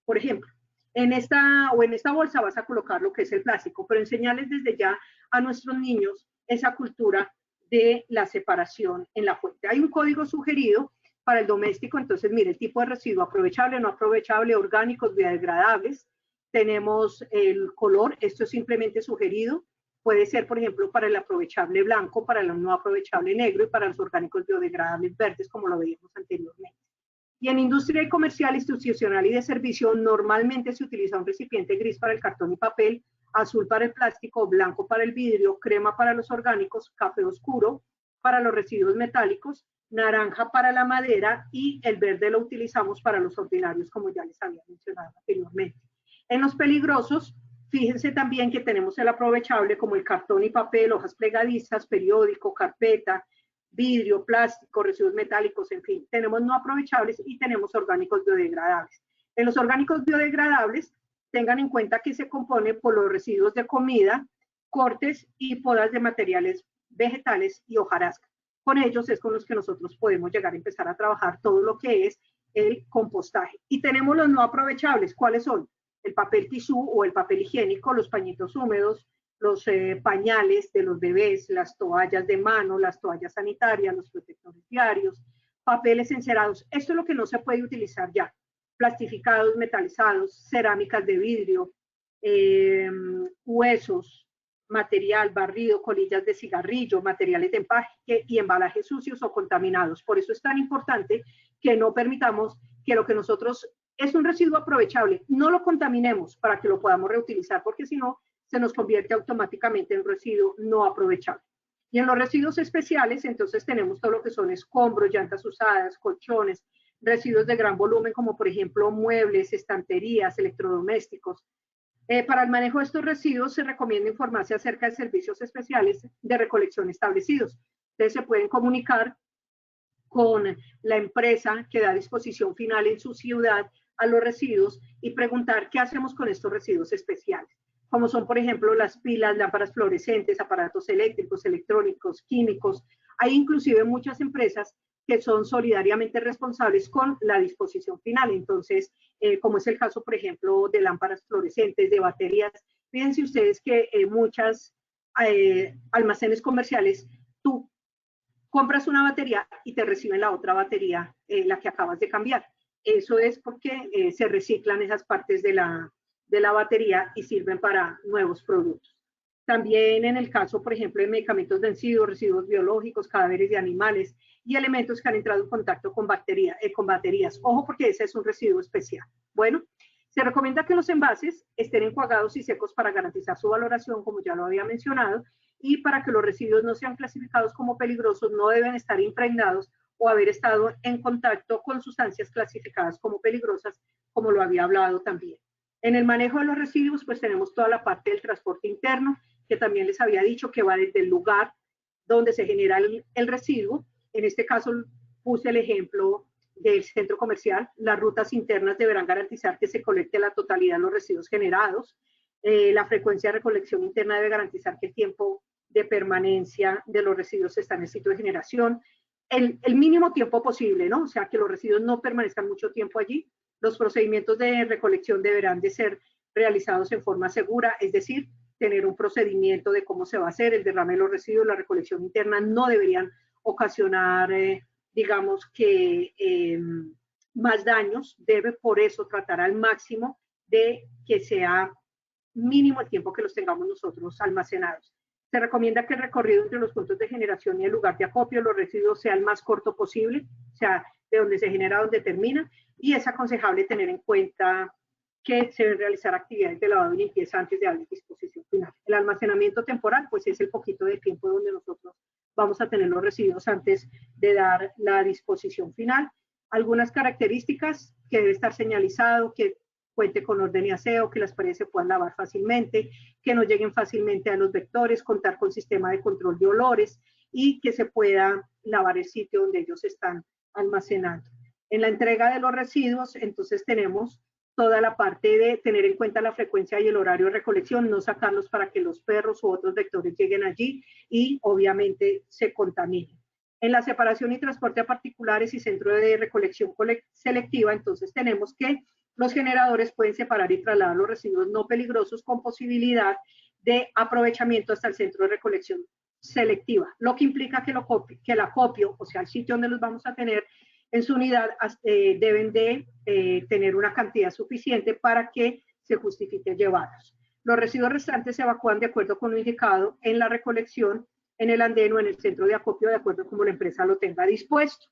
por ejemplo, en esta bolsa vas a colocar lo que es el plástico, pero enseñarles desde ya a nuestros niños esa cultura de la separación en la fuente. Hay un código sugerido para el doméstico, entonces mire, el tipo de residuo aprovechable, no aprovechable, orgánicos, biodegradables. Tenemos el color, esto es simplemente sugerido, puede ser, por ejemplo, para el aprovechable blanco, para el no aprovechable negro y para los orgánicos biodegradables verdes, como lo veíamos anteriormente. Y en industria y comercial, institucional y de servicio, normalmente se utiliza un recipiente gris para el cartón y papel, azul para el plástico, blanco para el vidrio, crema para los orgánicos, café oscuro para los residuos metálicos, naranja para la madera y el verde lo utilizamos para los ordinarios, como ya les había mencionado anteriormente. En los peligrosos, fíjense también que tenemos el aprovechable como el cartón y papel, hojas plegadizas, periódico, carpeta, vidrio, plástico, residuos metálicos, en fin. Tenemos no aprovechables y tenemos orgánicos biodegradables. En los orgánicos biodegradables, tengan en cuenta que se compone por los residuos de comida, cortes y podas de materiales vegetales y hojarasca. Con ellos es con los que nosotros podemos llegar a empezar a trabajar todo lo que es el compostaje. Y tenemos los no aprovechables. ¿Cuáles son? El papel tisú o el papel higiénico, los pañitos húmedos, los pañales de los bebés, las toallas de mano, las toallas sanitarias, los protectores diarios, papeles encerados. Esto es lo que no se puede utilizar ya. Plastificados, metalizados, cerámicas de vidrio, huesos, material barrido, colillas de cigarrillo, materiales de empaque y embalajes sucios o contaminados. Por eso es tan importante que no permitamos que lo que nosotros es un residuo aprovechable, no lo contaminemos para que lo podamos reutilizar, porque si no, se nos convierte automáticamente en residuo no aprovechable. Y en los residuos especiales, entonces tenemos todo lo que son escombros, llantas usadas, colchones, residuos de gran volumen, como por ejemplo muebles, estanterías, electrodomésticos. Para el manejo de estos residuos se recomienda informarse acerca de servicios especiales de recolección establecidos. Ustedes se pueden comunicar con la empresa que da disposición final en su ciudad a los residuos y preguntar qué hacemos con estos residuos especiales, como son, por ejemplo, las pilas, lámparas fluorescentes, aparatos eléctricos, electrónicos, químicos. Hay inclusive muchas empresas que son solidariamente responsables con la disposición final. Entonces, como es el caso, por ejemplo, de lámparas fluorescentes, de baterías. Fíjense ustedes que muchas almacenes comerciales, tú compras una batería y te reciben la otra batería, la que acabas de cambiar. Eso es porque se reciclan esas partes de la batería y sirven para nuevos productos. También en el caso, por ejemplo, de medicamentos vencidos, residuos biológicos, cadáveres de animales y elementos que han entrado en contacto con baterías. Ojo, porque ese es un residuo especial. Bueno, se recomienda que los envases estén enjuagados y secos para garantizar su valoración, como ya lo había mencionado, y para que los residuos no sean clasificados como peligrosos, no deben estar impregnados o haber estado en contacto con sustancias clasificadas como peligrosas, como lo había hablado también. En el manejo de los residuos, pues tenemos toda la parte del transporte interno, que también les había dicho que va desde el lugar donde se genera el residuo. En este caso puse el ejemplo del centro comercial. Las rutas internas deberán garantizar que se colecte la totalidad de los residuos generados. La frecuencia de recolección interna debe garantizar que el tiempo de permanencia de los residuos está en el sitio de generación. El mínimo tiempo posible, ¿no? O sea, que los residuos no permanezcan mucho tiempo allí. Los procedimientos de recolección deberán de ser realizados en forma segura, es decir, tener un procedimiento de cómo se va a hacer el derrame de los residuos, la recolección interna no deberían ocasionar, digamos que más daños, debe por eso tratar al máximo de que sea mínimo el tiempo que los tengamos nosotros almacenados. Se recomienda que el recorrido entre los puntos de generación y el lugar de acopio de los residuos sea el más corto posible, o sea, de donde se genera a donde termina, y es aconsejable tener en cuenta que se deben realizar actividades de lavado y limpieza antes de darle disposición final. El almacenamiento temporal, pues es el poquito de tiempo donde nosotros vamos a tener los residuos antes de dar la disposición final. Algunas características que debe estar señalizado, que cuente con orden y aseo, que las paredes se puedan lavar fácilmente, que no lleguen fácilmente a los vectores, contar con sistema de control de olores y que se pueda lavar el sitio donde ellos están almacenando. En la entrega de los residuos, entonces tenemos toda la parte de tener en cuenta la frecuencia y el horario de recolección, no sacarlos para que los perros u otros vectores lleguen allí y obviamente se contaminen. En la separación y transporte a particulares y centro de recolección selectiva, entonces tenemos que los generadores pueden separar y trasladar los residuos no peligrosos con posibilidad de aprovechamiento hasta el centro de recolección selectiva, lo que implica que el acopio, o sea, el sitio donde los vamos a tener en su unidad, deben de tener una cantidad suficiente para que se justifique llevarlos. Los residuos restantes se evacúan de acuerdo con lo indicado en la recolección, en el andén o en el centro de acopio, de acuerdo como la empresa lo tenga dispuesto.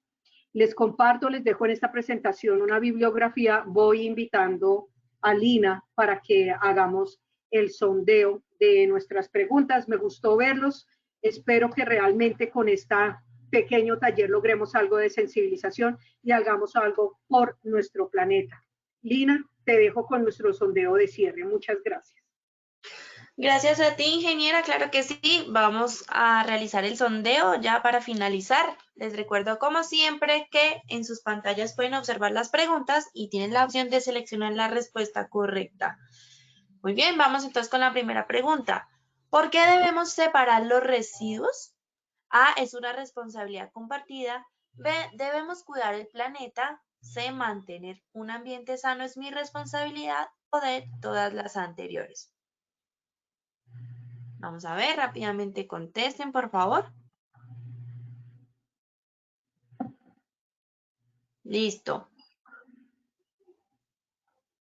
Les comparto, les dejo en esta presentación una bibliografía. Voy invitando a Lina para que hagamos el sondeo de nuestras preguntas. Me gustó verlos. Espero que realmente con esta pequeño taller logremos algo de sensibilización y hagamos algo por nuestro planeta. Lina, te dejo con nuestro sondeo de cierre. Muchas gracias. Gracias a ti, ingeniera. Claro que sí. Vamos a realizar el sondeo ya para finalizar. Les recuerdo, como siempre, que en sus pantallas pueden observar las preguntas y tienen la opción de seleccionar la respuesta correcta. Muy bien, vamos entonces con la primera pregunta. ¿Por qué debemos separar los residuos? A, es una responsabilidad compartida. B, debemos cuidar el planeta. C, mantener un ambiente sano es mi responsabilidad. O D, todas las anteriores. Vamos a ver, rápidamente contesten, por favor. Listo.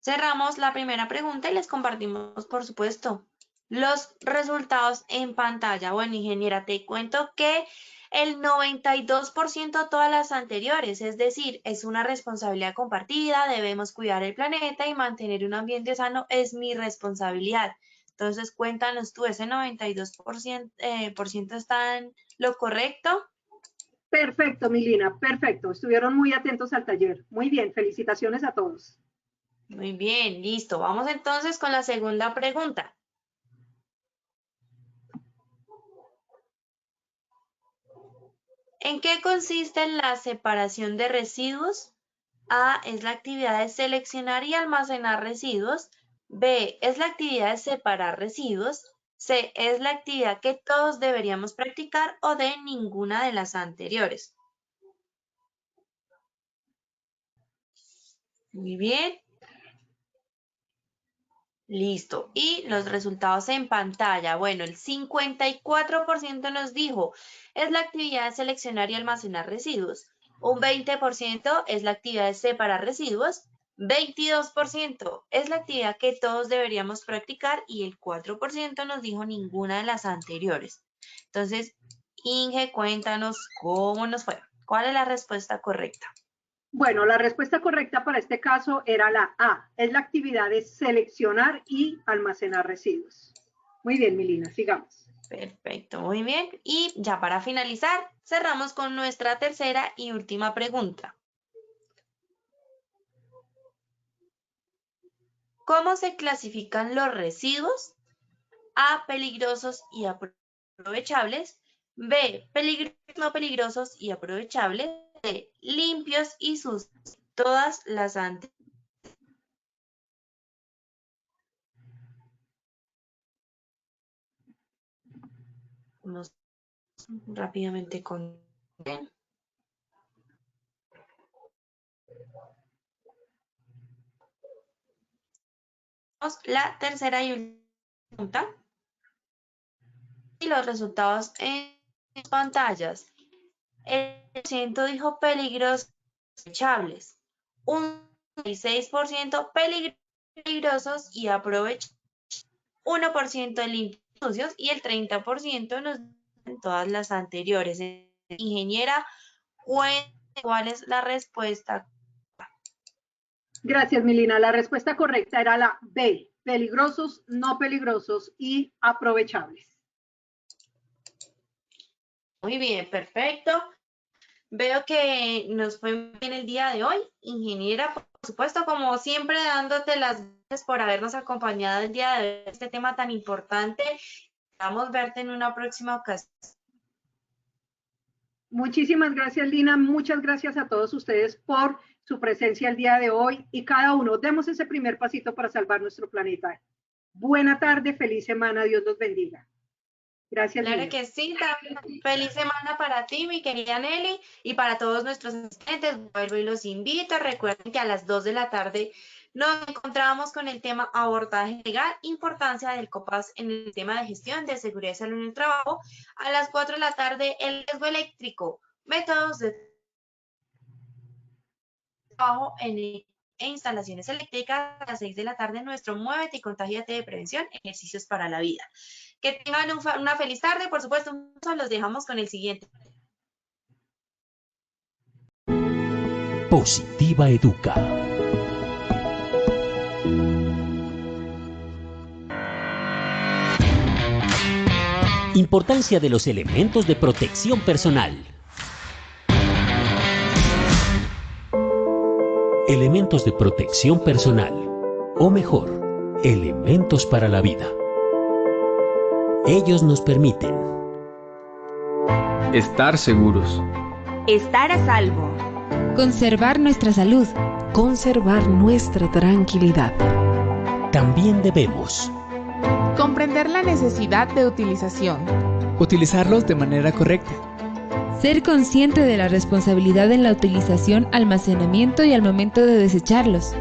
Cerramos la primera pregunta y les compartimos, por supuesto, los resultados en pantalla. Bueno, ingeniera, te cuento que el 92% todas las anteriores, es decir, es una responsabilidad compartida, debemos cuidar el planeta y mantener un ambiente sano es mi responsabilidad. Entonces, cuéntanos tú, ¿ese 92% está en lo correcto? Perfecto, Milina, perfecto. Estuvieron muy atentos al taller. Muy bien, felicitaciones a todos. Muy bien, listo. Vamos entonces con la segunda pregunta. ¿En qué consiste la separación de residuos? A es la actividad de seleccionar y almacenar residuos. B es la actividad de separar residuos. C es la actividad que todos deberíamos practicar o D ninguna de las anteriores. Muy bien. Listo. Y los resultados en pantalla. Bueno, el 54% nos dijo es la actividad de seleccionar y almacenar residuos. Un 20% es la actividad de separar residuos. 22% es la actividad que todos deberíamos practicar y el 4% nos dijo ninguna de las anteriores. Entonces, Inge, cuéntanos cómo nos fue. ¿Cuál es la respuesta correcta? Bueno, la respuesta correcta para este caso era la A. Es la actividad de seleccionar y almacenar residuos. Muy bien, Milina, sigamos. Perfecto, muy bien. Y ya para finalizar, cerramos con nuestra tercera y última pregunta. ¿Cómo se clasifican los residuos? A, peligrosos y aprovechables. B, no peligrosos y aprovechables. C, limpios y sucios. Todas las anteriores. Vamos rápidamente con la tercera y última pregunta. Y los resultados en pantallas. El 100% dijo peligrosos y aprovechables. Un 6% peligrosos y aprovechables. 1% de limpios y sucios y el 30% nos dicen todas las anteriores. Ingeniera, ¿cuál es la respuesta? Gracias, Milina. La respuesta correcta era la B. Peligrosos, no peligrosos y aprovechables. Muy bien, perfecto. Veo que nos fue bien el día de hoy. Ingeniera, por supuesto, como siempre, dándote las gracias por habernos acompañado el día de hoy en este tema tan importante. Esperamos verte en una próxima ocasión. Muchísimas gracias, Lina. Muchas gracias a todos ustedes por su presencia el día de hoy y cada uno demos ese primer pasito para salvar nuestro planeta. Buena tarde, feliz semana, Dios los bendiga. Gracias. Claro Lina. que sí, también feliz semana para ti, mi querida Nelly, y para todos nuestros asistentes. Vuelvo y los invito. Recuerden que a las 2 de la tarde nos encontramos con el tema abordaje legal, importancia del COPAS en el tema de gestión de seguridad y salud en el trabajo. A las 4 de la tarde, el riesgo eléctrico, métodos de trabajo en instalaciones eléctricas. A las 6 de la tarde, nuestro Muévete y Contágiate de Prevención, ejercicios para la vida. Que tengan una feliz tarde, por supuesto, los dejamos con el siguiente. Positiva Educa. Importancia de los elementos de protección personal. Elementos de protección personal, o mejor, elementos para la vida. Ellos nos permiten estar seguros, estar a salvo, conservar nuestra salud, conservar nuestra tranquilidad. También debemos comprender la necesidad de utilización, utilizarlos de manera correcta, ser consciente de la responsabilidad en la utilización, almacenamiento y al momento de desecharlos,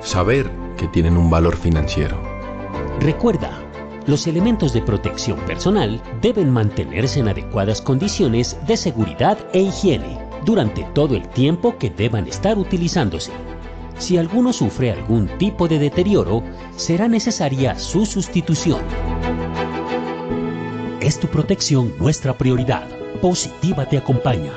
saber que tienen un valor financiero. Recuerda, los elementos de protección personal deben mantenerse en adecuadas condiciones de seguridad e higiene durante todo el tiempo que deban estar utilizándose. Si alguno sufre algún tipo de deterioro, será necesaria su sustitución. Es tu protección nuestra prioridad. Positiva te acompaña.